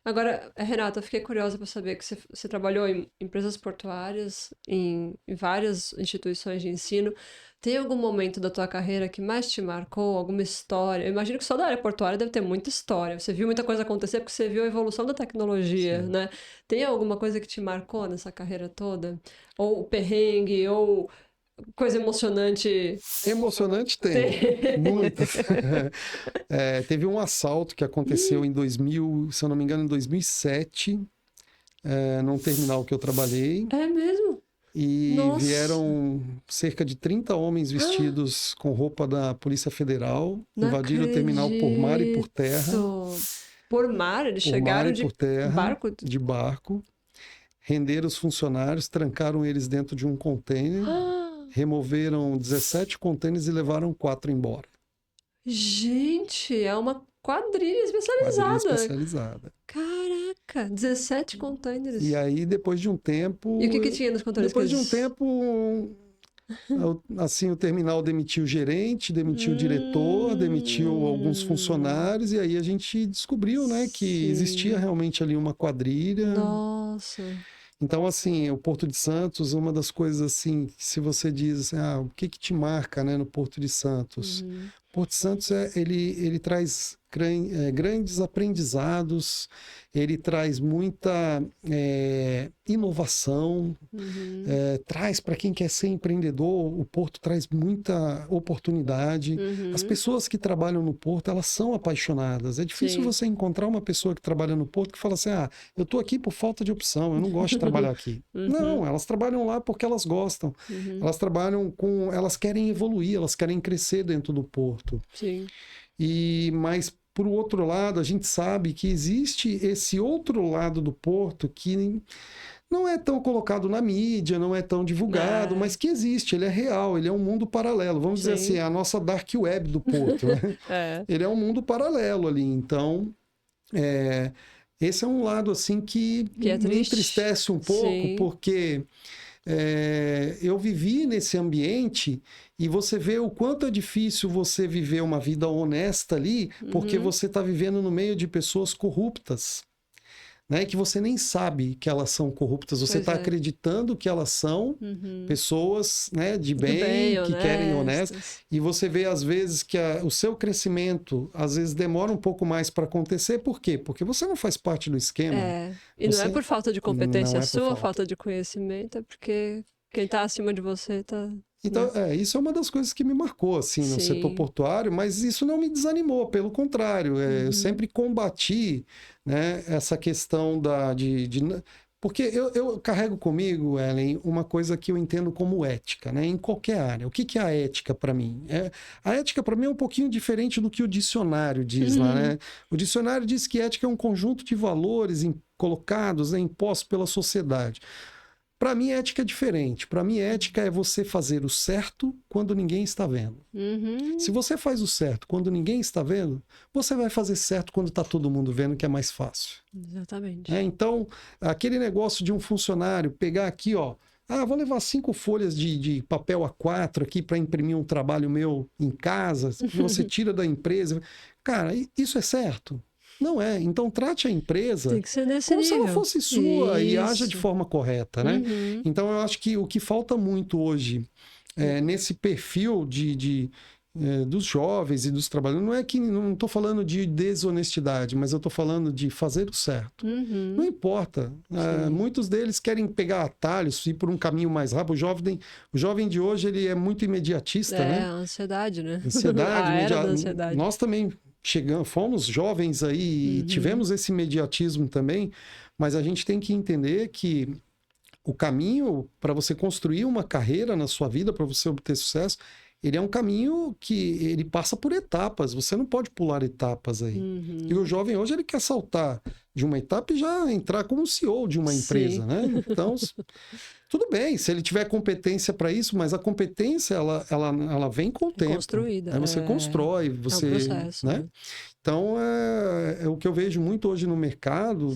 Speaker 1: Agora, Renata, eu fiquei curiosa para saber que você trabalhou em empresas portuárias, em várias instituições de ensino. Tem algum momento da tua carreira que mais te marcou? Alguma história? Eu imagino que só da área portuária deve ter muita história. Você viu muita coisa acontecer porque você viu a evolução da tecnologia, né? Tem alguma coisa que te marcou nessa carreira toda? Ou perrengue, ou coisa emocionante?
Speaker 2: Emocionante tem. Muitas. Teve um assalto que aconteceu em 2000, se eu não me engano, em 2007, num terminal que eu trabalhei.
Speaker 1: É mesmo?
Speaker 2: E
Speaker 1: Nossa.
Speaker 2: Vieram cerca de 30 homens vestidos com roupa da Polícia Federal, invadiram o terminal por mar e por terra.
Speaker 1: Por mar? Eles chegaram
Speaker 2: por terra,
Speaker 1: barco?
Speaker 2: De barco. Renderam os funcionários, trancaram eles dentro de um container, removeram 17 contêineres e levaram 4 embora.
Speaker 1: Gente, é uma quadrilha especializada.
Speaker 2: Quadrilha especializada.
Speaker 1: Caraca, 17 containers.
Speaker 2: E aí, depois de um tempo...
Speaker 1: E o que tinha nos containers?
Speaker 2: Depois de um tempo, assim, o terminal demitiu o gerente, demitiu o diretor, demitiu alguns funcionários, e aí a gente descobriu, né, que existia realmente ali uma quadrilha.
Speaker 1: Nossa.
Speaker 2: Então, assim, o Porto de Santos, uma das coisas, assim, se você diz, assim, o que te marca, né, no Porto de Santos? O Porto de Santos, ele traz grandes aprendizados, ele traz muita inovação, traz para quem quer ser empreendedor, o Porto traz muita oportunidade. As pessoas que trabalham no Porto, elas são apaixonadas. É difícil você encontrar uma pessoa que trabalha no Porto que fala assim, eu estou aqui por falta de opção, eu não gosto de trabalhar aqui. Não, elas trabalham lá porque elas gostam. Elas trabalham elas querem evoluir, elas querem crescer dentro do Porto.
Speaker 1: Sim.
Speaker 2: Mas por outro lado, a gente sabe que existe esse outro lado do Porto que não é tão colocado na mídia, não é tão divulgado, mas que existe, ele é real, ele é um mundo paralelo. Vamos dizer assim, a nossa dark web do Porto. Né? Ele é um mundo paralelo ali. Então, esse é um lado assim que me entristece um pouco, porque eu vivi nesse ambiente e você vê o quanto é difícil você viver uma vida honesta ali, porque você está vivendo no meio de pessoas corruptas, né? Que você nem sabe que elas são corruptas, você está acreditando que elas são pessoas, né, de bem, que querem honestas, e você vê às vezes que o seu crescimento às vezes demora um pouco mais para acontecer. Por quê? Porque você não faz parte do esquema.
Speaker 1: E não é por falta de competência sua, falta de conhecimento, é porque quem está acima de você está...
Speaker 2: Então, isso é uma das coisas que me marcou, assim, no setor portuário, mas isso não me desanimou, pelo contrário, eu sempre combati, né, essa questão porque eu carrego comigo, Ellen, uma coisa que eu entendo como ética, né, em qualquer área. O que é a ética para mim? A ética para mim é um pouquinho diferente do que o dicionário diz lá, né? O dicionário diz que ética é um conjunto de valores colocados, né, impostos pela sociedade. Para mim, ética é diferente. Para mim, ética é você fazer o certo quando ninguém está vendo. Se você faz o certo quando ninguém está vendo, você vai fazer certo quando está todo mundo vendo, que é mais fácil.
Speaker 1: Exatamente.
Speaker 2: Então, aquele negócio de um funcionário pegar aqui, vou levar 5 folhas de papel A4 aqui para imprimir um trabalho meu em casa, que você tira da empresa. Cara, isso é certo? Não é. Então, trate a empresa como se ela fosse sua e haja de forma correta, né? Então, eu acho que o que falta muito hoje nesse perfil dos jovens e dos trabalhadores, não é que não estou falando de desonestidade, mas eu estou falando de fazer o certo. Não importa. Muitos deles querem pegar atalhos, ir por um caminho mais rápido. O jovem de hoje, ele é muito imediatista, né?
Speaker 1: A ansiedade, né?
Speaker 2: Ansiedade,
Speaker 1: a era da ansiedade.
Speaker 2: Nós também fomos jovens aí e tivemos esse imediatismo também, mas a gente tem que entender que o caminho para você construir uma carreira na sua vida, para você obter sucesso, ele é um caminho que ele passa por etapas, você não pode pular etapas aí. E o jovem hoje, ele quer saltar de uma etapa e já entrar como CEO de uma empresa, né? Então, tudo bem, se ele tiver competência para isso, mas a competência, ela vem com o tempo.
Speaker 1: Construída.
Speaker 2: Aí você constrói, você...
Speaker 1: É um processo,
Speaker 2: né? Então, é o que eu vejo muito hoje no mercado,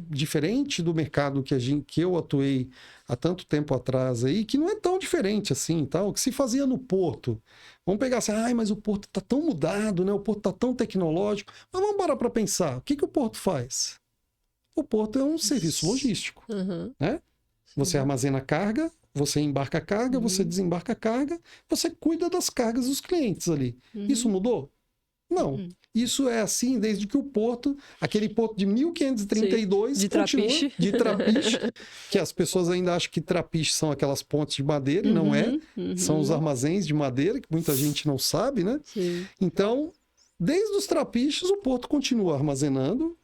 Speaker 2: diferente do mercado que eu atuei há tanto tempo atrás aí, que não é tão diferente assim, tá? O que se fazia no porto. Vamos pegar assim, mas o porto está tão mudado, né? O porto está tão tecnológico. Mas vamos parar para pensar, o que o porto faz? O porto é um serviço logístico, né? Você armazena carga, você embarca a carga, você desembarca a carga, você cuida das cargas dos clientes ali. Isso mudou? Não. Isso é assim desde que o porto, aquele porto de 1532,
Speaker 1: de trapiche,
Speaker 2: que as pessoas ainda acham que trapiche são aquelas pontes de madeira, e não é. São os armazéns de madeira, que muita gente não sabe, né?
Speaker 1: Sim.
Speaker 2: Então, desde os trapiches, o porto continua armazenando,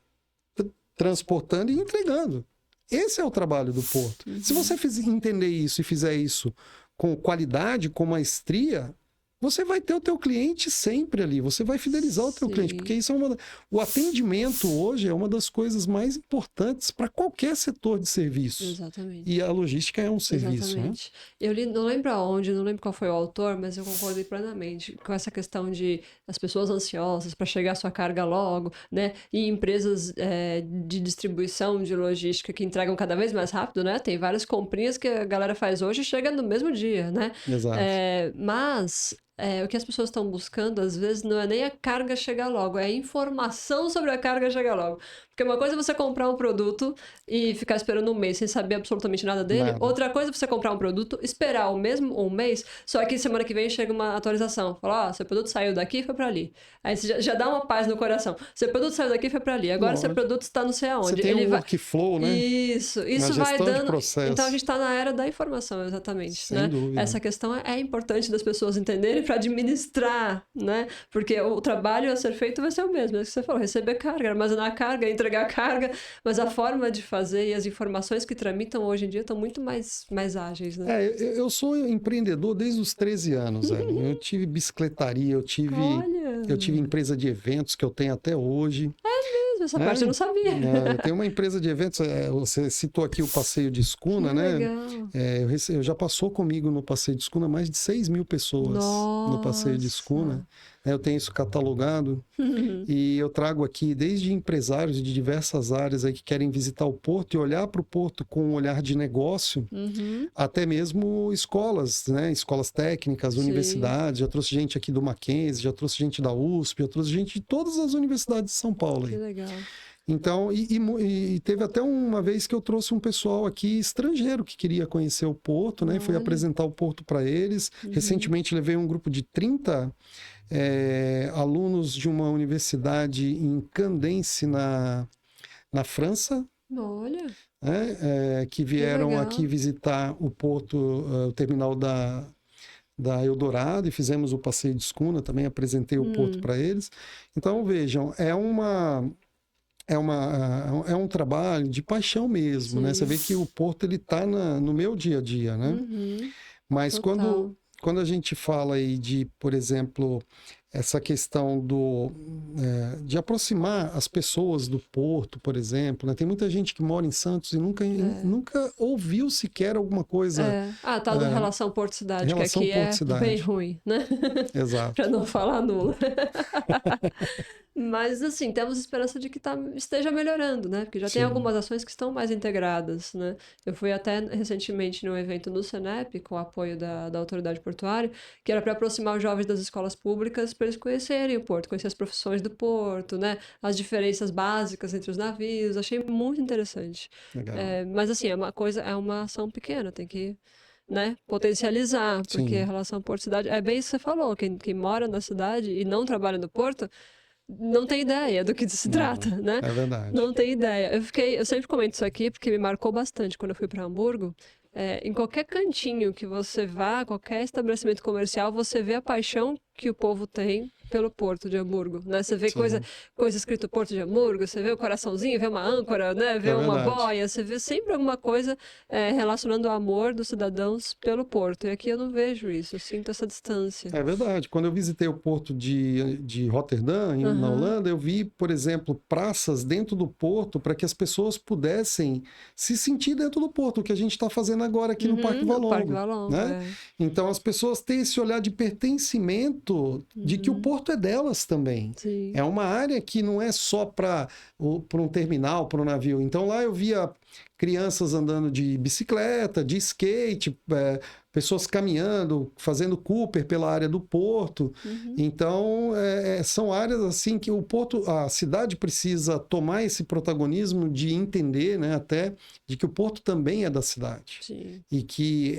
Speaker 2: transportando e entregando. Esse é o trabalho do porto. Se você entender isso e fizer isso com qualidade, com maestria, você vai ter o teu cliente sempre ali, você vai fidelizar o teu cliente, porque isso o atendimento hoje é uma das coisas mais importantes para qualquer setor de serviço.
Speaker 1: Exatamente.
Speaker 2: E a logística é um serviço,
Speaker 1: exatamente. Né? Eu li, não lembro aonde, não lembro qual foi o autor, mas eu concordei plenamente com essa questão de as pessoas ansiosas para chegar a sua carga logo, né? E empresas de distribuição, de logística que entregam cada vez mais rápido, né? Tem várias comprinhas que a galera faz hoje e chega no mesmo dia, né?
Speaker 2: Exato.
Speaker 1: Mas o que as pessoas estão buscando, às vezes, não é nem a carga chegar logo, é a informação sobre a carga chegar logo. Porque uma coisa é você comprar um produto e ficar esperando um mês sem saber absolutamente nada dele. Outra coisa é você comprar um produto, esperar um mês, só que semana que vem chega uma atualização. Fala, seu produto saiu daqui e foi pra ali. Aí você já dá uma paz no coração. Seu produto saiu daqui e foi pra ali. Agora seu produto está não sei aonde.
Speaker 2: Você tem um workflow, né?
Speaker 1: Isso vai dando... Então a gente está na era da informação, exatamente.
Speaker 2: Sem dúvida.
Speaker 1: Essa questão é importante das pessoas entenderem para administrar, né? Porque o trabalho a ser feito vai ser o mesmo. É o que você falou, receber carga, armazenar a carga, entregar a carga, mas a forma de fazer e as informações que tramitam hoje em dia estão muito mais ágeis, né?
Speaker 2: Eu sou empreendedor desde os 13 anos, Eu tive bicicletaria, eu tive empresa de eventos que eu tenho até hoje.
Speaker 1: Essa parte eu não sabia.
Speaker 2: Eu tenho uma empresa de eventos, você citou aqui o passeio de escuna, né?
Speaker 1: Legal.
Speaker 2: Eu já passou comigo no passeio de escuna mais de 6 mil pessoas no passeio de escuna. Eu tenho isso catalogado e eu trago aqui desde empresários de diversas áreas aí que querem visitar o porto e olhar para o porto com um olhar de negócio, até mesmo escolas, né? Escolas técnicas, universidades. Já trouxe gente aqui do Mackenzie, já trouxe gente da USP, já trouxe gente de todas as universidades de São Paulo.
Speaker 1: Que legal.
Speaker 2: Então, e teve até uma vez que eu trouxe um pessoal aqui estrangeiro que queria conhecer o porto, né? Fui apresentar o porto para eles. Recentemente levei um grupo de 30 alunos de uma universidade em Candense, na França.
Speaker 1: Olha!
Speaker 2: Que vieram aqui visitar o porto, o terminal da Eldorado, e fizemos o passeio de escuna, também apresentei o porto para eles. Então, vejam, é um trabalho de paixão mesmo, né? Você vê que o porto ele está no meu dia a dia, né? Mas quando a gente fala aí de, por exemplo, essa questão de aproximar as pessoas do porto, por exemplo, né? Tem muita gente que mora em Santos e nunca ouviu sequer alguma coisa.
Speaker 1: Tal da relação porto-cidade, que aqui é bem ruim, né?
Speaker 2: Exato.
Speaker 1: Para não falar nula. Mas, assim, temos esperança de que esteja melhorando, né? Porque já tem algumas ações que estão mais integradas, né? Eu fui até recentemente num evento no Senep, com o apoio da autoridade portuária, que era para aproximar os jovens das escolas públicas para eles conhecerem o porto, conhecer as profissões do porto, né? As diferenças básicas entre os navios. Achei muito interessante.
Speaker 2: Legal.
Speaker 1: Mas, assim, é uma ação pequena, tem que... né, potencializar, porque a relação porto-cidade é bem isso que você falou, quem mora na cidade e não trabalha no porto não tem ideia do que se trata, né?
Speaker 2: É verdade.
Speaker 1: Não tem ideia. Eu sempre comento isso aqui porque me marcou bastante quando eu fui para Hamburgo. Em qualquer cantinho que você vá, qualquer estabelecimento comercial, você vê a paixão que o povo tem pelo Porto de Hamburgo, né? Você vê coisa escrito Porto de Hamburgo, você vê o coraçãozinho, vê uma âncora, né? Vê uma boia, você vê sempre alguma coisa relacionando o amor dos cidadãos pelo Porto. E aqui eu não vejo isso, eu sinto essa distância.
Speaker 2: É verdade. Quando eu visitei o Porto de Roterdã, na Holanda, eu vi, por exemplo, praças dentro do Porto para que as pessoas pudessem se sentir dentro do Porto, o que a gente está fazendo agora aqui no Parque Valongo. Né? Então, as pessoas têm esse olhar de pertencimento de que o Porto é delas também.
Speaker 1: Sim.
Speaker 2: É uma área que não é só para um terminal, para um navio. Então, lá eu via crianças andando de bicicleta, de skate, pessoas caminhando, fazendo Cooper pela área do porto. Então, são áreas assim que o porto, a cidade precisa tomar esse protagonismo de entender, né, até de que o porto também é da cidade.
Speaker 1: Sim.
Speaker 2: E que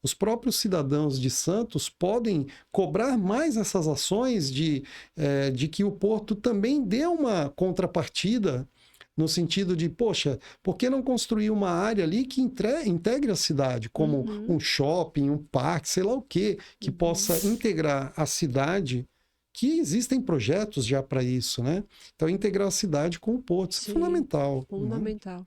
Speaker 2: os próprios cidadãos de Santos podem cobrar mais essas ações de que o porto também dê uma contrapartida no sentido de, poxa, por que não construir uma área ali que integre a cidade, como um shopping, um parque, sei lá o quê, que possa integrar a cidade, que existem projetos já para isso, né? Então, integrar a cidade com o porto, isso é fundamental.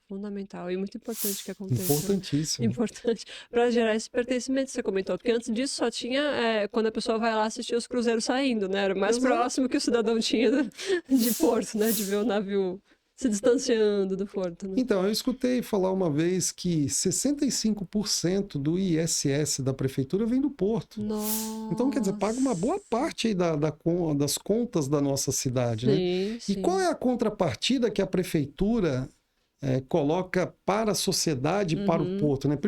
Speaker 1: Fundamental. E muito importante que aconteça.
Speaker 2: Importantíssimo.
Speaker 1: Importante. Para gerar esse pertencimento, você comentou, porque antes disso só tinha quando a pessoa vai lá assistir os cruzeiros saindo, né? Era o mais próximo que o cidadão tinha de porto, né? De ver o navio se distanciando do porto. Né?
Speaker 2: Então, eu escutei falar uma vez que 65% do ISS da prefeitura vem do porto.
Speaker 1: Nossa.
Speaker 2: Então, quer dizer, paga uma boa parte aí das contas da nossa cidade, né?
Speaker 1: Sim.
Speaker 2: E qual é a contrapartida que a prefeitura coloca para a sociedade e para o porto, né?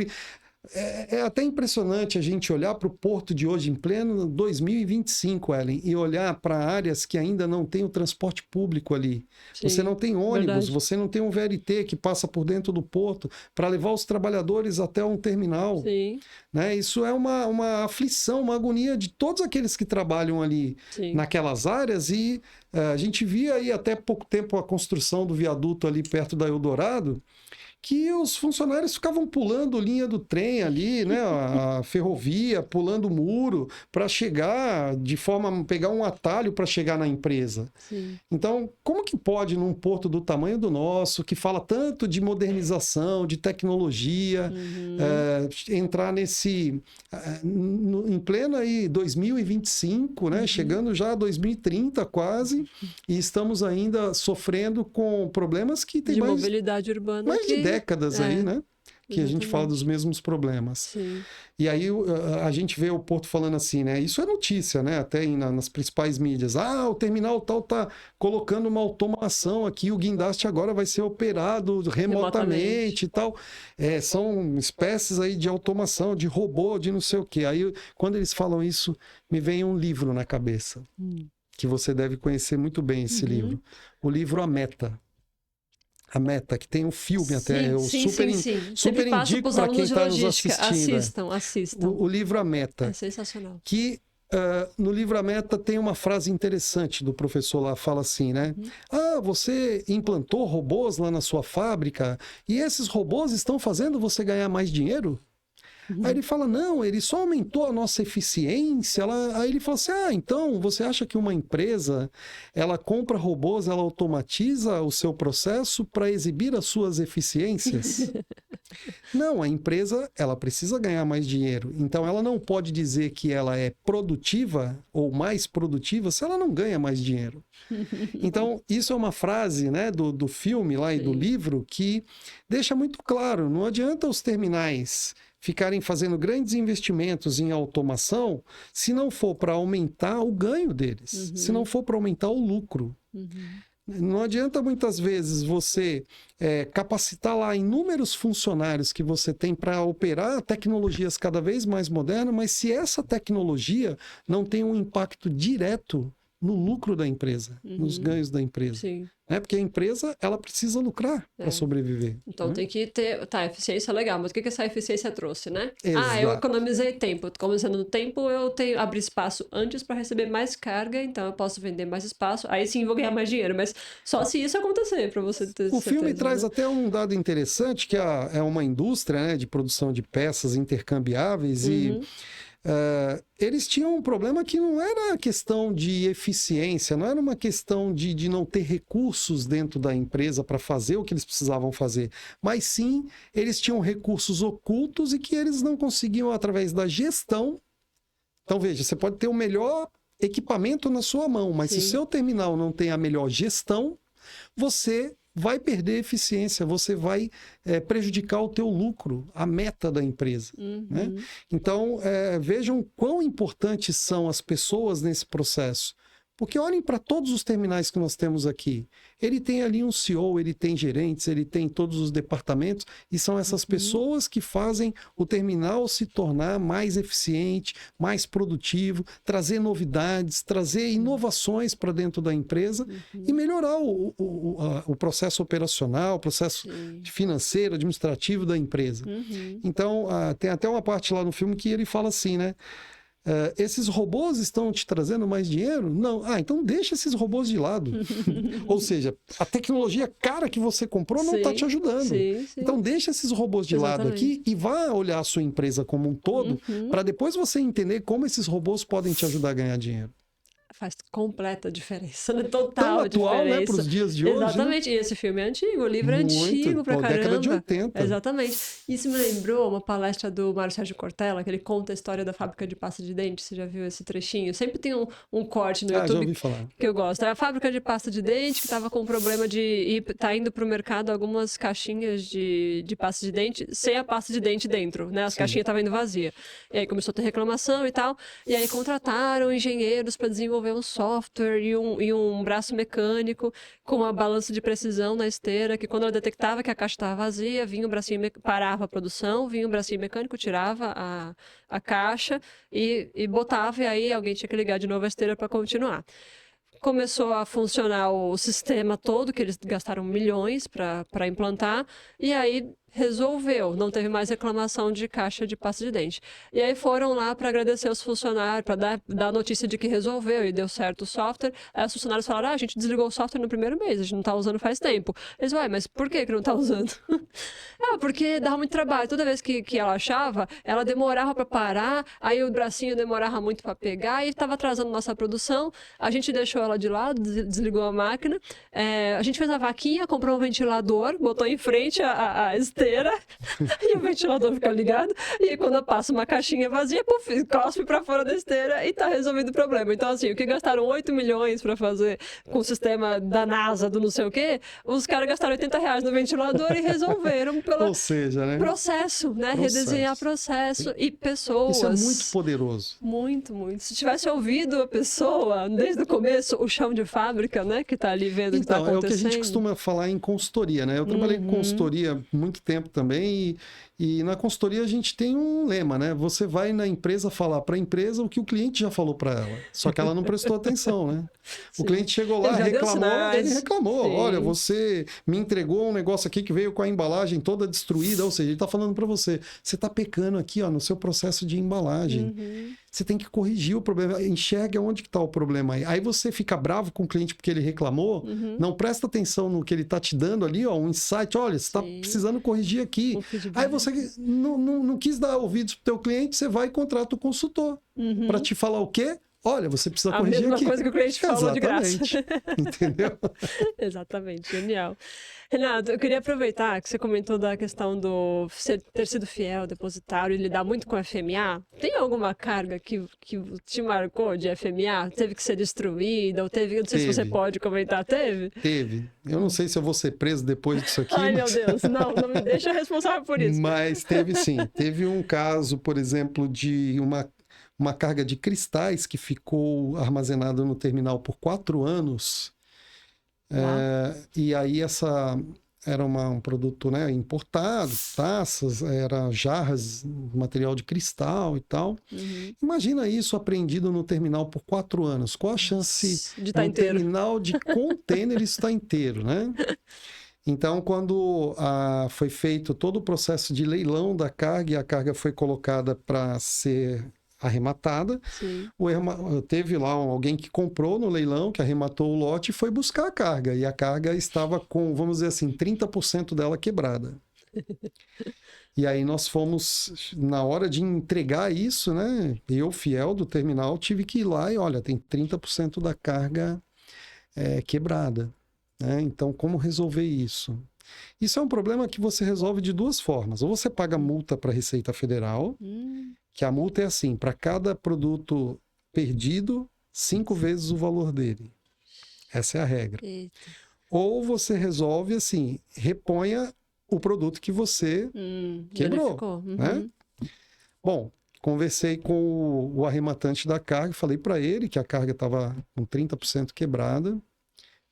Speaker 2: É até impressionante a gente olhar para o porto de hoje, em pleno 2025, Ellen, e olhar para áreas que ainda não tem o transporte público ali. Sim, você não tem ônibus, você não tem um VLT que passa por dentro do porto para levar os trabalhadores até um terminal.
Speaker 1: Sim.
Speaker 2: Né? Isso é uma aflição, uma agonia de todos aqueles que trabalham ali naquelas áreas. E a gente via aí até pouco tempo a construção do viaduto ali perto da Eldorado, que os funcionários ficavam pulando linha do trem ali, né, a ferrovia, pulando o muro para chegar pegar um atalho para chegar na empresa.
Speaker 1: Sim.
Speaker 2: Então, como que pode num porto do tamanho do nosso, que fala tanto de modernização, de tecnologia, entrar em pleno aí 2025, né, chegando já a 2030 quase, e estamos ainda sofrendo com problemas que tem mais
Speaker 1: mobilidade urbana
Speaker 2: de décadas aí, né? Que a gente fala dos mesmos problemas.
Speaker 1: Sim.
Speaker 2: E aí a gente vê o Porto falando assim, né? Isso é notícia, né? Até nas principais mídias. O terminal tal tá colocando uma automação aqui, o guindaste agora vai ser operado remotamente e tal. São espécies aí de automação, de robô, de não sei o quê. Aí, quando eles falam isso, me vem um livro na cabeça, que você deve conhecer muito bem esse livro. O livro A Meta. A Meta, que tem um filme até, eu super indico para quem está nos assistindo.
Speaker 1: Assistam.
Speaker 2: O livro A Meta.
Speaker 1: É sensacional.
Speaker 2: Que no livro A Meta tem uma frase interessante do professor lá, fala assim, né? Você implantou robôs lá na sua fábrica e esses robôs estão fazendo você ganhar mais dinheiro? Aí ele fala, não, ele só aumentou a nossa eficiência. Aí ele fala assim, então você acha que uma empresa, ela compra robôs, ela automatiza o seu processo para exibir as suas eficiências? Não, a empresa, ela precisa ganhar mais dinheiro. Então ela não pode dizer que ela é produtiva ou mais produtiva se ela não ganha mais dinheiro. Então, isso é uma frase, né, do filme lá e do livro que deixa muito claro, não adianta os terminais ficarem fazendo grandes investimentos em automação se não for para aumentar o ganho deles, se não for para aumentar o lucro. Não adianta muitas vezes você capacitar lá inúmeros funcionários que você tem para operar tecnologias cada vez mais modernas, mas se essa tecnologia não tem um impacto direto no lucro da empresa, nos ganhos da empresa.
Speaker 1: Sim.
Speaker 2: Porque a empresa, ela precisa lucrar para sobreviver.
Speaker 1: Então tem que ter... eficiência é legal, mas o que essa eficiência trouxe, né?
Speaker 2: Exato.
Speaker 1: Eu economizei tempo. Economizando tempo, eu abri espaço antes para receber mais carga, então eu posso vender mais espaço, aí sim vou ganhar mais dinheiro, mas só se isso acontecer, para você ter certeza.
Speaker 2: O filme traz até um dado interessante, que é uma indústria, né, de produção de peças intercambiáveis e eles tinham um problema que não era questão de eficiência, não era uma questão de não ter recursos dentro da empresa para fazer o que eles precisavam fazer, mas sim, eles tinham recursos ocultos e que eles não conseguiam através da gestão. Então, veja, você pode ter o melhor equipamento na sua mão, mas se o seu terminal não tem a melhor gestão, você vai perder eficiência, você vai prejudicar o teu lucro, a meta da empresa. Né? Então, vejam quão importantes são as pessoas nesse processo. Porque olhem para todos os terminais que nós temos aqui. Ele tem ali um CEO, ele tem gerentes, ele tem todos os departamentos, e são essas pessoas que fazem o terminal se tornar mais eficiente, mais produtivo, trazer novidades, trazer inovações para dentro da empresa e melhorar o processo operacional, o processo financeiro, administrativo da empresa. Então, tem até uma parte lá no filme que ele fala assim, né? Esses robôs estão te trazendo mais dinheiro? Não. Então deixa esses robôs de lado. Ou seja, a tecnologia cara que você comprou não está te ajudando. Então deixa esses robôs de lado aqui e vá olhar a sua empresa como um todo para depois você entender como esses robôs podem te ajudar a ganhar dinheiro.
Speaker 1: Faz completa diferença, né? Total
Speaker 2: tão atual,
Speaker 1: diferença.
Speaker 2: Né, para os dias de hoje.
Speaker 1: Exatamente.
Speaker 2: Né?
Speaker 1: E esse filme é antigo, o livro é antigo pra caramba.
Speaker 2: Década de 80.
Speaker 1: Exatamente. Isso me lembrou uma palestra do Mário Sérgio Cortella, que ele conta a história da fábrica de pasta de dente. Você já viu esse trechinho? Sempre tem um corte no YouTube
Speaker 2: já ouvi falar.
Speaker 1: Que eu gosto. É a fábrica de pasta de dente que estava com problema de tá indo pro mercado algumas caixinhas de pasta de dente sem a pasta de dente dentro, né? As caixinhas estavam indo vazias. E aí começou a ter reclamação e tal. E aí contrataram engenheiros para desenvolver um software e um braço mecânico com uma balança de precisão na esteira, que quando ela detectava que a caixa estava vazia, vinha o bracinho, parava a produção, vinha o bracinho mecânico, tirava a caixa e botava, e aí alguém tinha que ligar de novo a esteira para continuar. Começou a funcionar o sistema todo, que eles gastaram milhões para implantar, e aí resolveu, não teve mais reclamação de caixa de pasta de dente. E aí foram lá para agradecer os funcionários, para dar a notícia de que resolveu e deu certo o software. Aí os funcionários falaram, a gente desligou o software no primeiro mês, a gente não está usando faz tempo. Eles, mas por que não está usando? Porque dava muito trabalho. Toda vez que ela achava, ela demorava para parar, aí o bracinho demorava muito para pegar e estava atrasando nossa produção. A gente deixou ela de lado, desligou a máquina. A gente fez a vaquinha, comprou um ventilador, botou em frente a esteira e o ventilador fica ligado, e quando passa uma caixinha vazia, cospe para fora da esteira e tá resolvido o problema. Então, assim, o que gastaram 8 milhões para fazer com o sistema da NASA, do não sei o quê, os caras gastaram R$80 no ventilador e resolveram pelo processo, né? Redesenhar processo e pessoas.
Speaker 2: Isso é muito poderoso.
Speaker 1: Muito, muito. Se tivesse ouvido a pessoa desde o começo, o chão de fábrica, né? Que tá ali vendo o que tá acontecendo.
Speaker 2: Então, é o que a gente costuma falar em consultoria, né? Eu trabalhei com consultoria muito tempo também e na consultoria a gente tem um lema, né? Você vai na empresa falar para a empresa o que o cliente já falou para ela, só que ela não prestou atenção, né? O cliente chegou lá, ele reclamou, olha, você me entregou um negócio aqui que veio com a embalagem toda destruída, ou seja, ele está falando para você está pecando aqui, ó, no seu processo de embalagem. Você tem que corrigir o problema, enxerga onde que está o problema aí. Aí você fica bravo com o cliente porque ele reclamou, não presta atenção no que ele está te dando ali, ó, um insight, olha, você está precisando corrigir aqui. Aí você não quis dar ouvidos para o teu cliente, você vai e contrata o consultor para te falar o quê? Olha, você precisa corrigir aqui. A mesma
Speaker 1: coisa que o cliente falou de graça.
Speaker 2: Entendeu?
Speaker 1: Exatamente, genial. Renato, eu queria aproveitar que você comentou da questão do ter sido fiel, depositário e lidar muito com FMA. Tem alguma carga que te marcou de FMA? Teve que ser destruída? Ou teve? Eu não sei se você pode comentar. Teve?
Speaker 2: Teve. Eu não sei se eu vou ser preso depois disso aqui.
Speaker 1: Ai, meu Deus. Não me deixa responsável por isso.
Speaker 2: Mas teve sim. Teve um caso, por exemplo, de uma carga de cristais que ficou armazenada no terminal por 4 anos. E aí era um produto, né, importado, taças, era jarras, material de cristal e tal. Imagina isso apreendido no terminal por 4 anos. Qual a chance
Speaker 1: de estar inteiro?
Speaker 2: Terminal de container estar inteiro, né? Então, quando foi feito todo o processo de leilão da carga e a carga foi colocada para ser arrematada, teve lá alguém que comprou no leilão, que arrematou o lote e foi buscar a carga. E a carga estava com, vamos dizer assim, 30% dela quebrada. E aí nós fomos, na hora de entregar isso, né? Eu, fiel do terminal, tive que ir lá e, olha, tem 30% da carga quebrada, né? Então, como resolver isso? Isso é um problema que você resolve de duas formas. Ou você paga multa para a Receita Federal, que a multa é assim, para cada produto perdido, 5 vezes o valor dele. Essa é a regra.
Speaker 1: Eita.
Speaker 2: Ou você resolve assim, reponha o produto que você quebrou, né? Bom, conversei com o arrematante da carga, falei para ele que a carga estava com 30% quebrada.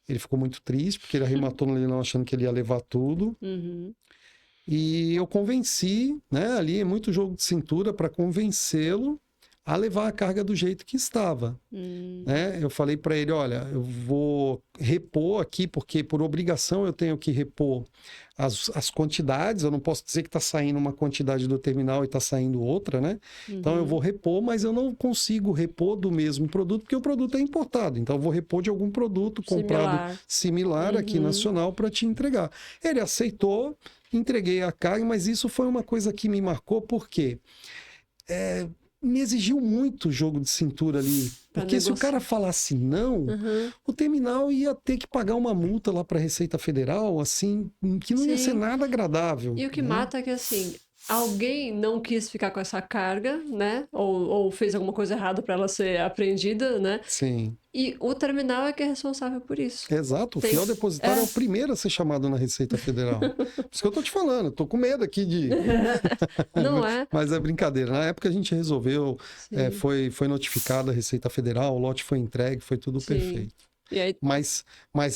Speaker 2: Ele ficou muito triste, porque ele arrematou no leilão achando que ele ia levar tudo. E eu convenci, né? Ali é muito jogo de cintura para convencê-lo a levar a carga do jeito que estava. Né? Eu falei para ele, olha, eu vou repor aqui, porque por obrigação eu tenho que repor as quantidades, eu não posso dizer que está saindo uma quantidade do terminal e está saindo outra, né? Então eu vou repor, mas eu não consigo repor do mesmo produto, porque o produto é importado. Então eu vou repor de algum produto comprado similar aqui nacional para te entregar. Ele aceitou, entreguei a carga, mas isso foi uma coisa que me marcou, porque me exigiu muito jogo de cintura ali. Porque se o cara falasse não, o terminal ia ter que pagar uma multa lá para a Receita Federal, assim, que não ia ser nada agradável.
Speaker 1: E o que mata é que, assim, alguém não quis ficar com essa carga, né? Ou fez alguma coisa errada para ela ser apreendida, né?
Speaker 2: Sim.
Speaker 1: E o terminal é que é responsável por isso.
Speaker 2: Exato, o fiel depositário é o primeiro a ser chamado na Receita Federal. Por isso que eu tô te falando, tô com medo aqui de...
Speaker 1: Não é?
Speaker 2: Mas é brincadeira. Na época a gente resolveu, foi notificada a Receita Federal, o lote foi entregue, foi tudo perfeito.
Speaker 1: E aí...
Speaker 2: Mas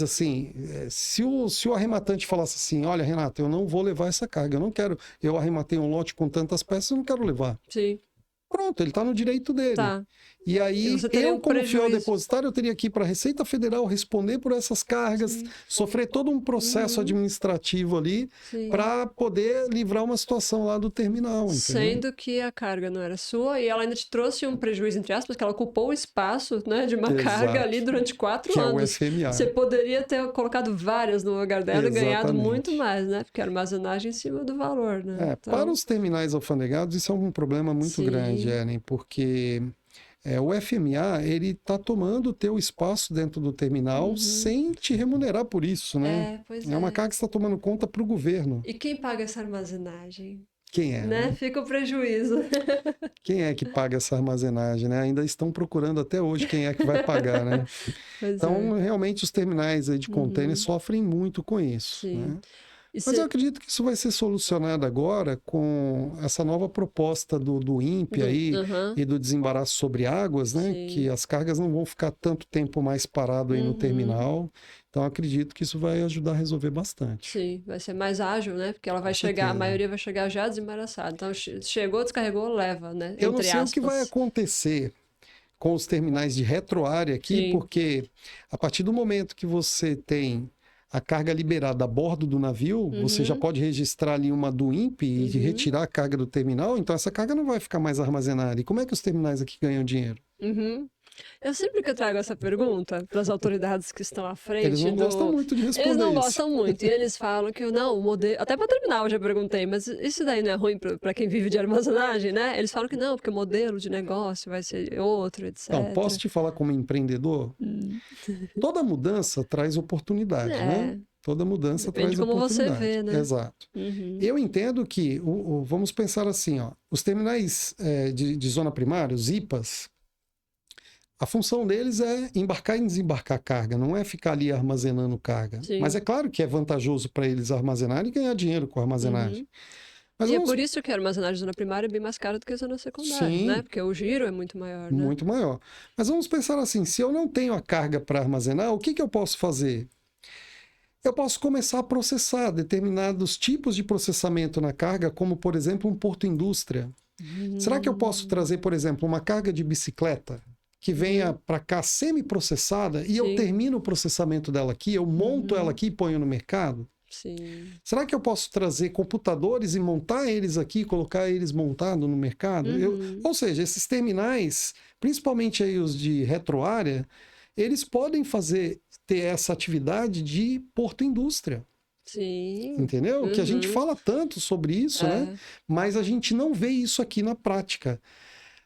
Speaker 2: assim, se o arrematante falasse assim, olha, Renato, eu não vou levar essa carga, eu não quero, eu arrematei um lote com tantas peças, eu não quero levar.
Speaker 1: Sim.
Speaker 2: Pronto, ele está no direito dele.
Speaker 1: Tá.
Speaker 2: E aí, eu, como fiel depositário, eu teria que ir para a Receita Federal responder por essas cargas, sofrer todo um processo administrativo ali para poder livrar uma situação lá do terminal. Entendeu?
Speaker 1: Sendo que a carga não era sua e ela ainda te trouxe um prejuízo, entre aspas, que ela ocupou o espaço, né, de uma carga ali durante 4 anos.
Speaker 2: Que é o FMA.
Speaker 1: Você poderia ter colocado várias no lugar dela e ganhado muito mais, né? Porque a armazenagem em cima do valor, né?
Speaker 2: Então... Para os terminais alfandegados, isso é um problema muito grande, Ellen, porque... o FMA, ele está tomando o teu espaço dentro do terminal sem te remunerar por isso, né? É uma carga que está tomando conta para o governo.
Speaker 1: E quem paga essa armazenagem?
Speaker 2: Quem é?
Speaker 1: Né? Fica o prejuízo.
Speaker 2: Quem é que paga essa armazenagem, né? Ainda estão procurando até hoje quem é que vai pagar, né? Então, realmente, os terminais aí de container sofrem muito com isso, né? Mas eu acredito que isso vai ser solucionado agora com essa nova proposta do INPE aí e do desembaraço sobre águas, né? Que as cargas não vão ficar tanto tempo mais parado aí no terminal. Então, acredito que isso vai ajudar a resolver bastante.
Speaker 1: Sim, vai ser mais ágil, né? Porque ela vai chegar, a maioria vai chegar já desembaraçada. Então, chegou, descarregou, leva, né?
Speaker 2: Eu não sei o que vai acontecer com os terminais de retroárea aqui, porque a partir do momento que você tem a carga liberada a bordo do navio, você já pode registrar ali uma do INPE e retirar a carga do terminal, então essa carga não vai ficar mais armazenada. E como é que os terminais aqui ganham dinheiro?
Speaker 1: Eu sempre que eu trago essa pergunta para as autoridades que estão à frente...
Speaker 2: Eles não gostam muito de responder isso.
Speaker 1: Eles não gostam muito. E eles falam que não, o modelo... Até para terminar eu já perguntei, mas isso daí não é ruim para quem vive de armazenagem, né? Eles falam que não, porque o modelo de negócio vai ser outro, etc.
Speaker 2: Não, posso te falar como empreendedor? Toda mudança traz oportunidade, né? Toda mudança traz oportunidade.
Speaker 1: Depende de como você vê, né?
Speaker 2: Exato. Eu entendo que, vamos pensar assim, ó, os terminais de zona primária, os IPAs, a função deles é embarcar e desembarcar carga, não é ficar ali armazenando carga. Mas é claro que é vantajoso para eles armazenarem e ganhar dinheiro com a armazenagem. Mas
Speaker 1: é por isso que a armazenagem de zona primária é bem mais cara do que a zona secundária, né? Porque o giro é muito maior, né?
Speaker 2: Muito maior. Mas vamos pensar assim, se eu não tenho a carga para armazenar, o que eu posso fazer? Eu posso começar a processar determinados tipos de processamento na carga, como, por exemplo, um porto-indústria. Será que eu posso trazer, por exemplo, uma carga de bicicleta que venha para cá semi-processada e eu termino o processamento dela aqui, eu monto ela aqui e ponho no mercado? Será que eu posso trazer computadores e montar eles aqui, colocar eles montados no mercado? Ou seja, esses terminais, principalmente aí os de retroárea, eles podem ter essa atividade de porto-indústria.
Speaker 1: Sim.
Speaker 2: Entendeu? Que a gente fala tanto sobre isso, né? Mas a gente não vê isso aqui na prática.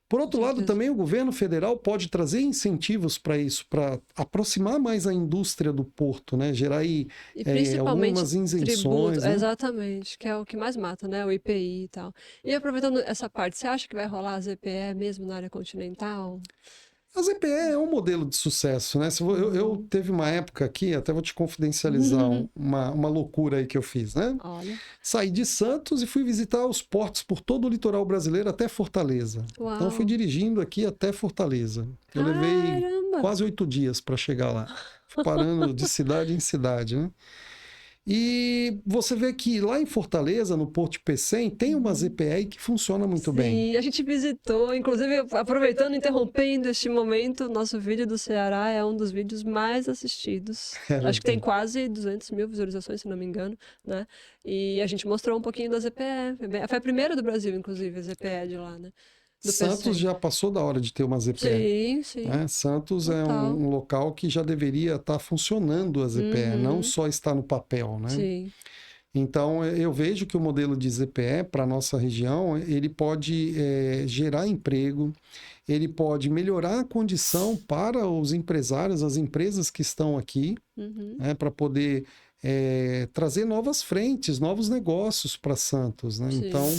Speaker 2: Por outro lado, também o governo federal pode trazer incentivos para isso, para aproximar mais a indústria do porto, né? Gerar aí
Speaker 1: principalmente
Speaker 2: algumas isenções.
Speaker 1: tributo,
Speaker 2: né?
Speaker 1: Exatamente, que é o que mais mata, né? O IPI e tal. E aproveitando essa parte, você acha que vai rolar a ZPE mesmo na área continental?
Speaker 2: A ZPE é um modelo de sucesso, né? Eu teve uma época aqui, até vou te confidencializar uma loucura aí que eu fiz, né?
Speaker 1: Olha.
Speaker 2: Saí de Santos e fui visitar os portos por todo o litoral brasileiro até Fortaleza.
Speaker 1: Uau.
Speaker 2: Então fui dirigindo aqui até Fortaleza. Eu levei quase 8 dias para chegar lá. Fui parando de cidade em cidade, né? E você vê que lá em Fortaleza, no Porto de Pecém, tem uma ZPE que funciona muito bem.
Speaker 1: Sim, a gente visitou, inclusive aproveitando, interrompendo este momento, nosso vídeo do Ceará é um dos vídeos mais assistidos. Acho que tem quase 200 mil visualizações, se não me engano, né? E a gente mostrou um pouquinho da ZPE. Foi a primeira do Brasil, inclusive, a ZPE de lá, né?
Speaker 2: Santos já passou da hora de ter uma ZPE.
Speaker 1: Sim.
Speaker 2: Santos é um local que já deveria estar funcionando a ZPE, não só está no papel, né?
Speaker 1: Sim.
Speaker 2: Então, eu vejo que o modelo de ZPE para a nossa região, ele pode gerar emprego, ele pode melhorar a condição para os empresários, as empresas que estão aqui, para poder trazer novas frentes, novos negócios para Santos, né? Então,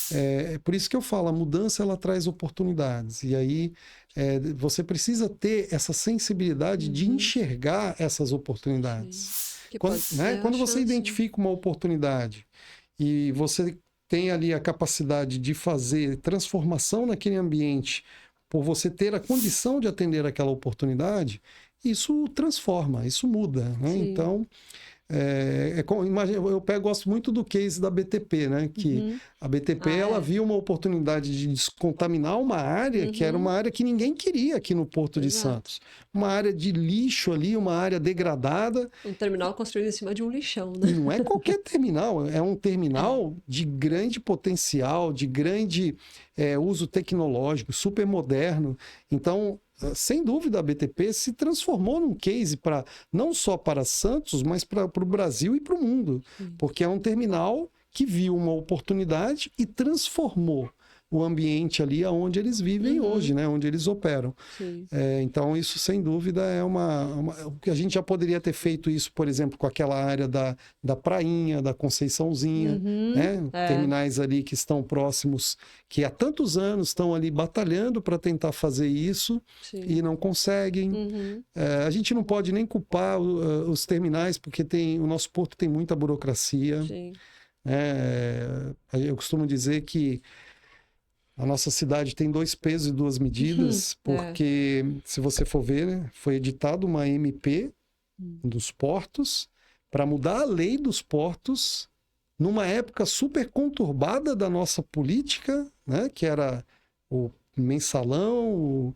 Speaker 2: é por isso que eu falo, a mudança ela traz oportunidades. E aí você precisa ter essa sensibilidade de enxergar essas oportunidades. Quando você identifica uma oportunidade e você tem ali a capacidade de fazer transformação naquele ambiente, por você ter a condição de atender aquela oportunidade, isso transforma, isso muda, né? Então, eu gosto muito do case da BTP, né? Que a BTP ela viu uma oportunidade de descontaminar uma área que era uma área que ninguém queria aqui no Porto de Santos. Uma área de lixo ali, uma área degradada.
Speaker 1: Um terminal construído em cima de um lixão, né?
Speaker 2: Não é qualquer terminal, é um terminal de grande potencial, de grande uso tecnológico, super moderno. Então, sem dúvida, a BTP se transformou num case não só para Santos, mas para o Brasil e para o mundo. Porque é um terminal que viu uma oportunidade e transformou o ambiente ali onde eles vivem hoje, né? Onde eles operam. Então, isso, sem dúvida, o que a gente já poderia ter feito isso, por exemplo, com aquela área da Prainha, da Conceiçãozinha, né? Terminais ali que estão próximos, que há tantos anos estão ali batalhando para tentar fazer isso e não conseguem. A gente não pode nem culpar os terminais, porque o nosso porto tem muita burocracia. Eu costumo dizer que a nossa cidade tem 2 pesos e 2 medidas, porque, se você for ver, né, foi editada uma MP dos portos para mudar a lei dos portos numa época super conturbada da nossa política, né, que era o mensalão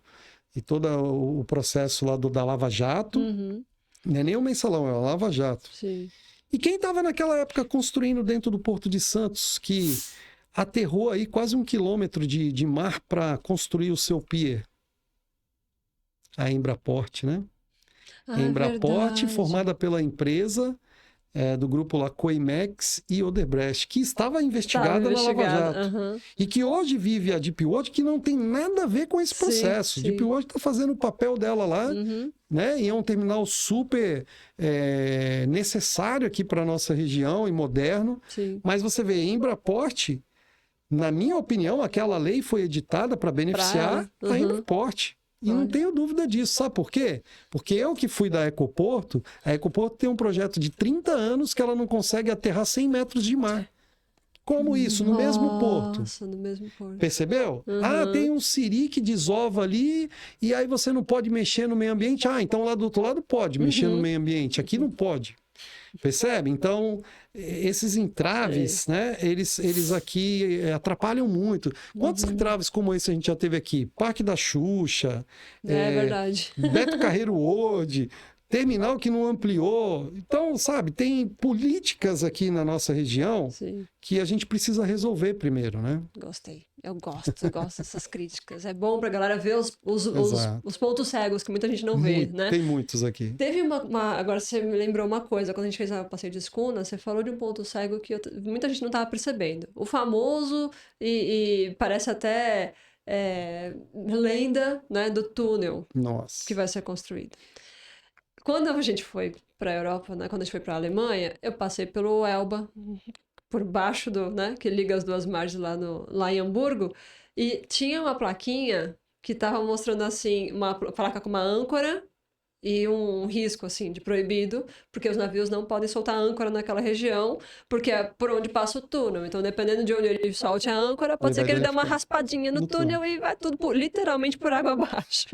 Speaker 2: e todo o processo lá da Lava Jato. Não é nem o mensalão, é a Lava Jato. E quem estava naquela época construindo dentro do Porto de Santos, que aterrou aí quase 1 quilômetro de mar para construir o seu pier? A Embraport, né? A Embraport, formada pela empresa do grupo lá Coimex e Odebrecht, que estava investigada na Lava Jato. E que hoje vive a Deep World, que não tem nada a ver com esse processo. Deep World está fazendo o papel dela lá, né? E é um terminal super necessário aqui para a nossa região e moderno. Mas você vê, Embraport, na minha opinião, aquela lei foi editada para beneficiar a Embraport. E não tenho dúvida disso. Sabe por quê? Porque eu que fui da Ecoporto, a Ecoporto tem um projeto de 30 anos que ela não consegue aterrar 100 metros de mar. Como isso? No mesmo porto.
Speaker 1: Nossa, no mesmo porto.
Speaker 2: Percebeu? Tem um siri que desova ali e aí você não pode mexer no meio ambiente. Então lá do outro lado pode mexer no meio ambiente. Aqui não pode. Percebe? Então, esses entraves, né? Eles aqui atrapalham muito. Quantos entraves como esse a gente já teve aqui? Parque da Xuxa,
Speaker 1: verdade.
Speaker 2: Beto Carreiro World, terminal que não ampliou. Então, sabe, tem políticas aqui na nossa região
Speaker 1: Sim.
Speaker 2: que a gente precisa resolver primeiro, né?
Speaker 1: Gostei. Eu gosto dessas críticas. É bom pra galera ver os
Speaker 2: Exato.
Speaker 1: pontos cegos que muita gente não vê, né?
Speaker 2: Tem muitos aqui.
Speaker 1: Teve agora você me lembrou uma coisa, quando a gente fez a passeio de escuna, você falou de um ponto cego que muita gente não estava percebendo. O famoso e parece até lenda, né, do túnel
Speaker 2: Nossa.
Speaker 1: que vai ser construído. Quando a gente foi para a Europa, né, quando a gente foi para a Alemanha, eu passei pelo Elba, por baixo né, que liga as duas margens lá em Hamburgo, e tinha uma plaquinha que estava mostrando assim, uma placa com uma âncora e um risco assim de proibido, porque os navios não podem soltar âncora naquela região, porque é por onde passa o túnel. Então, dependendo de onde ele solte a âncora, pode ser que ele dê uma raspadinha no túnel e vai tudo literalmente por água abaixo.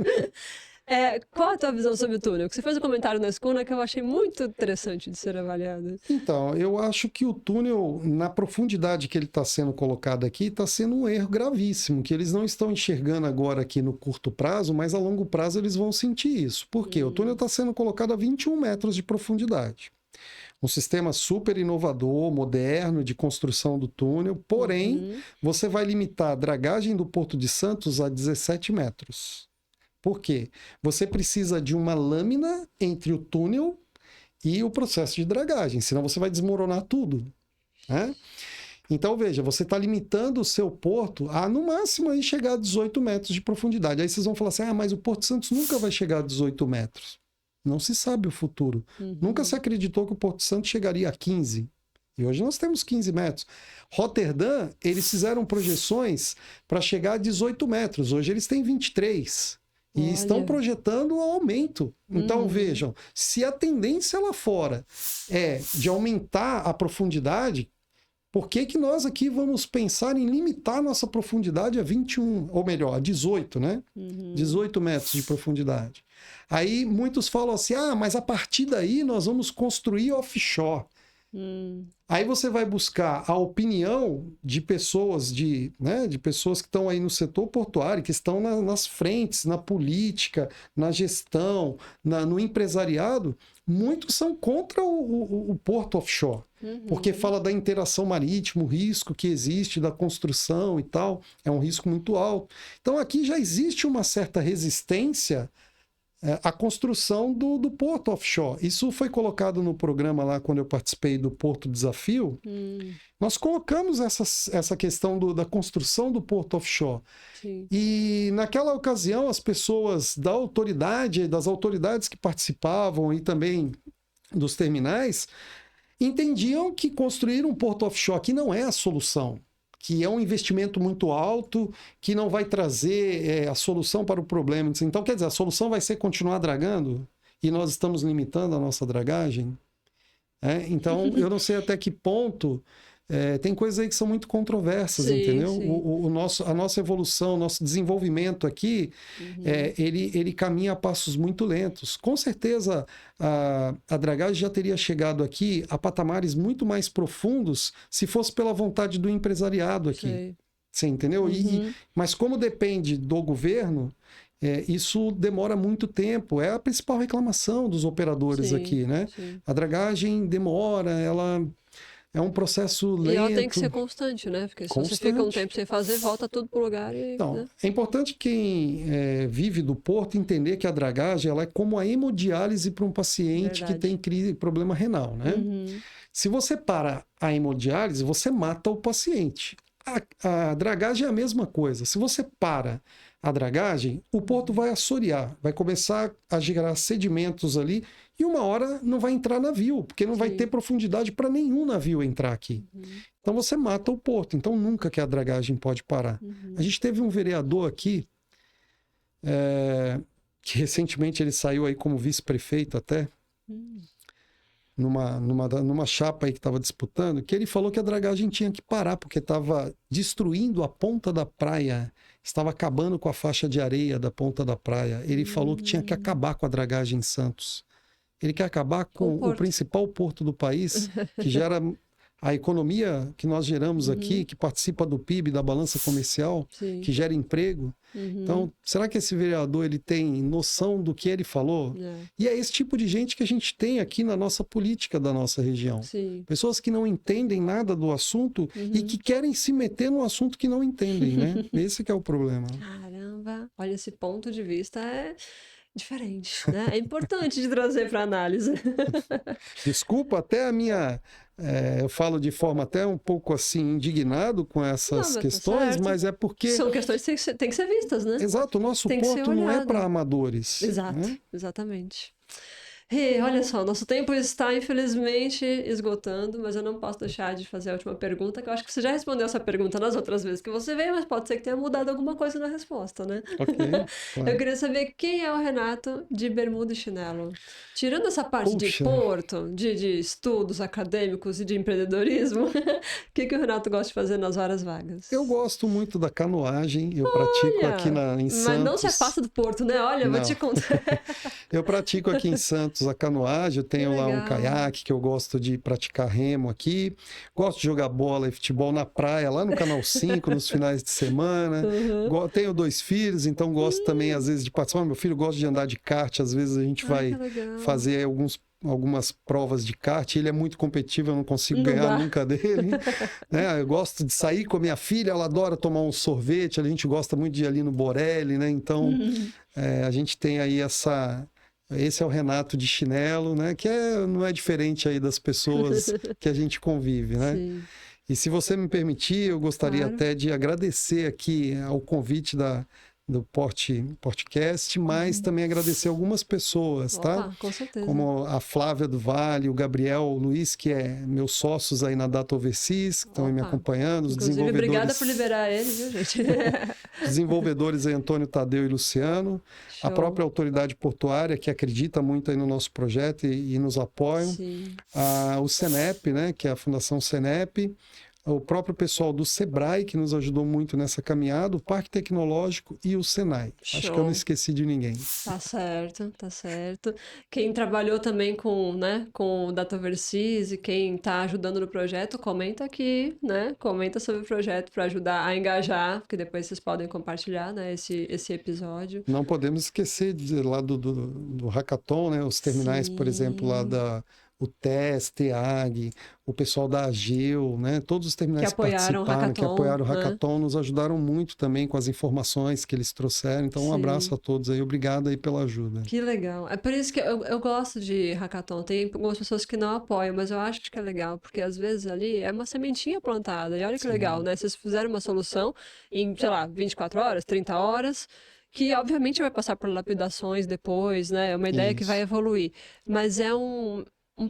Speaker 1: Qual a tua visão sobre o túnel? Você fez um comentário na escuna que eu achei muito interessante de ser avaliado.
Speaker 2: Então, eu acho que o túnel, na profundidade que ele está sendo colocado aqui, está sendo um erro gravíssimo, que eles não estão enxergando agora aqui no curto prazo, mas a longo prazo eles vão sentir isso. Por quê? O túnel está sendo colocado a 21 metros de profundidade. Um sistema super inovador, moderno, de construção do túnel, porém, você vai limitar a dragagem do Porto de Santos a 17 metros. Por quê? Você precisa de uma lâmina entre o túnel e o processo de dragagem, senão você vai desmoronar tudo, né? Então, veja, você está limitando o seu porto a, no máximo, aí chegar a 18 metros de profundidade. Aí vocês vão falar assim, mas o Porto Santos nunca vai chegar a 18 metros. Não se sabe o futuro. Nunca se acreditou que o Porto Santos chegaria a 15. E hoje nós temos 15 metros. Roterdã, eles fizeram projeções para chegar a 18 metros. Hoje eles têm 23. E estão projetando o aumento. Então, vejam, se a tendência lá fora é de aumentar a profundidade, por que nós aqui vamos pensar em limitar nossa profundidade a 21, ou melhor, a 18, né? 18 metros de profundidade. Aí muitos falam assim, mas a partir daí nós vamos construir offshore. Aí você vai buscar a opinião de pessoas, de pessoas que estão aí no setor portuário, que estão nas frentes, na política, na gestão, no empresariado. Muitos são contra o porto offshore, porque fala da interação marítima, o risco que existe da construção e tal, é um risco muito alto. Então aqui já existe uma certa resistência a construção do porto offshore. Isso foi colocado no programa lá, quando eu participei do Porto Desafio. Nós colocamos essa questão da construção do porto offshore.
Speaker 1: Sim.
Speaker 2: E naquela ocasião, as pessoas da autoridade, das autoridades que participavam e também dos terminais, entendiam que construir um porto offshore aqui não é a solução, que é um investimento muito alto, que não vai trazer a solução para o problema. Então, quer dizer, a solução vai ser continuar dragando e nós estamos limitando a nossa dragagem? Então, eu não sei até que ponto... tem coisas aí que são muito controversas, sim, entendeu? Sim. A nossa evolução, o nosso desenvolvimento aqui, ele caminha a passos muito lentos. Com certeza, a dragagem já teria chegado aqui a patamares muito mais profundos se fosse pela vontade do empresariado aqui. Sim. Você entendeu? Mas como depende do governo, isso demora muito tempo. É a principal reclamação dos operadores, sim, aqui, né? Sim. A dragagem demora, ela... É um processo lento.
Speaker 1: E ela tem que ser constante, né? Porque se você fica um tempo sem fazer, volta tudo para o lugar.
Speaker 2: Então,
Speaker 1: né?
Speaker 2: É importante quem vive do porto entender que a dragagem ela é como a hemodiálise para um paciente que tem problema renal, né? Se você para a hemodiálise, você mata o paciente. A dragagem é a mesma coisa. Se você para a dragagem, o porto vai assorear, vai começar a gerar sedimentos ali e uma hora não vai entrar navio, porque não vai ter profundidade para nenhum navio entrar aqui. Então você mata o porto. Então nunca que a dragagem pode parar. A gente teve um vereador aqui, que recentemente ele saiu aí como vice-prefeito até, numa chapa aí que estava disputando, que ele falou que a dragagem tinha que parar, porque estava destruindo a ponta da praia, estava acabando com a faixa de areia da ponta da praia. Ele falou que tinha que acabar com a dragagem em Santos. Ele quer acabar com o principal porto do país, que gera a economia que nós geramos aqui, que participa do PIB, da balança comercial,
Speaker 1: Sim.
Speaker 2: que gera emprego. Então, será que esse vereador ele tem noção do que ele falou? E é esse tipo de gente que a gente tem aqui na nossa política da nossa região.
Speaker 1: Sim.
Speaker 2: Pessoas que não entendem nada do assunto e que querem se meter num assunto que não entendem, né? Esse que é o problema.
Speaker 1: Caramba, olha, esse ponto de vista é diferente, né? É importante de trazer para análise.
Speaker 2: Desculpa, até a minha... eu falo de forma até um pouco assim, indignado com essas
Speaker 1: Não,
Speaker 2: questões,
Speaker 1: tá
Speaker 2: mas é porque...
Speaker 1: São questões que têm que ser vistas, né?
Speaker 2: Exato, o nosso
Speaker 1: Tem que ser
Speaker 2: porto não é
Speaker 1: olhado.
Speaker 2: para amadores.
Speaker 1: Exato,
Speaker 2: né?
Speaker 1: exatamente. E olha só, nosso tempo está infelizmente esgotando, mas eu não posso deixar de fazer a última pergunta, que eu acho que você já respondeu essa pergunta nas outras vezes que você veio, mas pode ser que tenha mudado alguma coisa na resposta, né?
Speaker 2: Ok, claro.
Speaker 1: Eu queria saber quem é o Renato de bermuda e chinelo. Tirando essa parte de
Speaker 2: Puxa.
Speaker 1: porto, de estudos acadêmicos e de empreendedorismo, o que o Renato gosta de fazer nas horas vagas?
Speaker 2: Eu gosto muito da canoagem, eu pratico aqui em Santos.
Speaker 1: Mas não se afasta do porto, né? Olha, vou te contar.
Speaker 2: Eu pratico aqui em Santos a canoagem, eu tenho lá um caiaque que eu gosto de praticar remo aqui, gosto de jogar bola e futebol na praia, lá no Canal 5, nos finais de semana. Tenho 2 filhos, então gosto também, às vezes, de participar. Meu filho gosta de andar de kart, às vezes a gente vai fazer algumas provas de kart, ele é muito competitivo, eu não consigo ganhar nunca dele. Eu gosto de sair com a minha filha, ela adora tomar um sorvete, a gente gosta muito de ir ali no Borelli, né? Então, a gente tem aí esse é o Renato de chinelo, né? Que não é diferente aí das pessoas que a gente convive, né?
Speaker 1: Sim.
Speaker 2: E se você me permitir, eu gostaria até de agradecer aqui ao convite do podcast, mas também agradecer algumas pessoas, tá?
Speaker 1: Com certeza.
Speaker 2: Como a Flávia do Vale, o Gabriel, o Luiz, que é meus sócios aí na Data Overseas, que estão me acompanhando, os desenvolvedores.
Speaker 1: Obrigada por liberar ele, viu, gente?
Speaker 2: Desenvolvedores aí, Antônio Tadeu e Luciano. Show. A própria autoridade portuária, que acredita muito aí no nosso projeto e nos apoia. O Senep, né, que é a Fundação Senep. O próprio pessoal do Sebrae, que nos ajudou muito nessa caminhada, o Parque Tecnológico e o Senai.
Speaker 1: Show.
Speaker 2: Acho que eu não esqueci de ninguém.
Speaker 1: Tá certo, tá certo. Quem trabalhou também com o Data Overseas e quem está ajudando no projeto, comenta aqui, né? Comenta sobre o projeto para ajudar a engajar, porque depois vocês podem compartilhar, né, esse episódio.
Speaker 2: Não podemos esquecer lá do Hackathon, né? Os terminais, por exemplo, lá o TES, TEAG, o pessoal da AGEU, né? Todos os terminais que apoiaram o Hackathon, nos ajudaram muito também com as informações que eles trouxeram. Então, um abraço a todos aí. Obrigado aí pela ajuda.
Speaker 1: Que legal. É por isso que eu gosto de Hackathon. Tem algumas pessoas que não apoiam, mas eu acho que é legal, porque às vezes ali é uma sementinha plantada. E olha que legal, né? Vocês fizeram uma solução em, sei lá, 24 horas, 30 horas, que obviamente vai passar por lapidações depois, né? É uma ideia que vai evoluir. Mas é um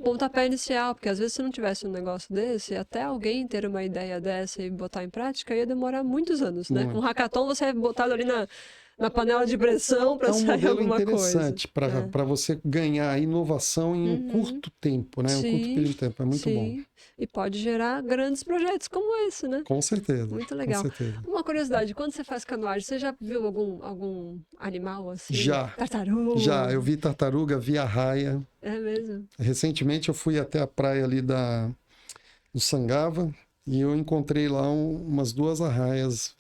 Speaker 1: pontapé inicial, porque às vezes se não tivesse um negócio desse, até alguém ter uma ideia dessa e botar em prática ia demorar muitos anos, né? Com um hackathon você é botado ali na panela de pressão para sair alguma coisa.
Speaker 2: É um modelo interessante para você ganhar inovação em um curto tempo, né? Um curto período de tempo, é muito bom.
Speaker 1: E pode gerar grandes projetos como esse, né?
Speaker 2: Com certeza.
Speaker 1: Muito legal.
Speaker 2: Com certeza.
Speaker 1: Uma curiosidade, quando você faz canoagem, você já viu algum animal assim?
Speaker 2: Já.
Speaker 1: Tartaruga?
Speaker 2: Já, eu vi tartaruga, vi arraia.
Speaker 1: É mesmo?
Speaker 2: Recentemente eu fui até a praia ali do Sangava e eu encontrei lá umas 2 arraias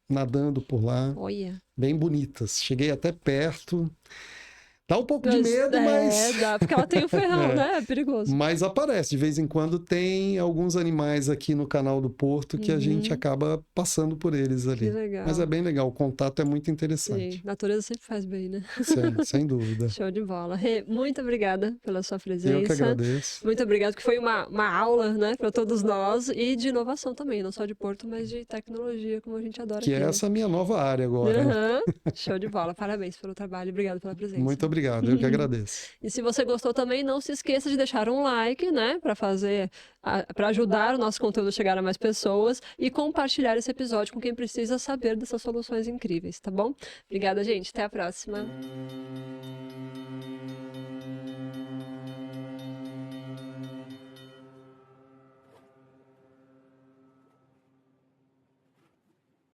Speaker 2: nadando por lá.
Speaker 1: Olha.
Speaker 2: Bem bonitas. Cheguei até perto. Dá um pouco de medo, mas...
Speaker 1: dá, porque ela tem o ferrão, né? É perigoso.
Speaker 2: Mas aparece, de vez em quando tem alguns animais aqui no canal do Porto que a gente acaba passando por eles ali.
Speaker 1: Que legal.
Speaker 2: Mas é bem legal, o contato é muito interessante.
Speaker 1: Sim, a natureza sempre faz bem, né?
Speaker 2: Sim, sem dúvida.
Speaker 1: Show de bola. Rê, muito obrigada pela sua presença.
Speaker 2: Eu que agradeço.
Speaker 1: Muito obrigado, que foi uma aula, né, para todos nós, e de inovação também, não só de Porto, mas de tecnologia, como a gente adora
Speaker 2: Que
Speaker 1: aqui,
Speaker 2: é essa minha nova área agora.
Speaker 1: Show de bola. Parabéns pelo trabalho, obrigado pela presença.
Speaker 2: Muito obrigado, eu que agradeço.
Speaker 1: E se você gostou também, não se esqueça de deixar um like, né, para ajudar o nosso conteúdo a chegar a mais pessoas e compartilhar esse episódio com quem precisa saber dessas soluções incríveis, tá bom? Obrigada, gente. Até a próxima.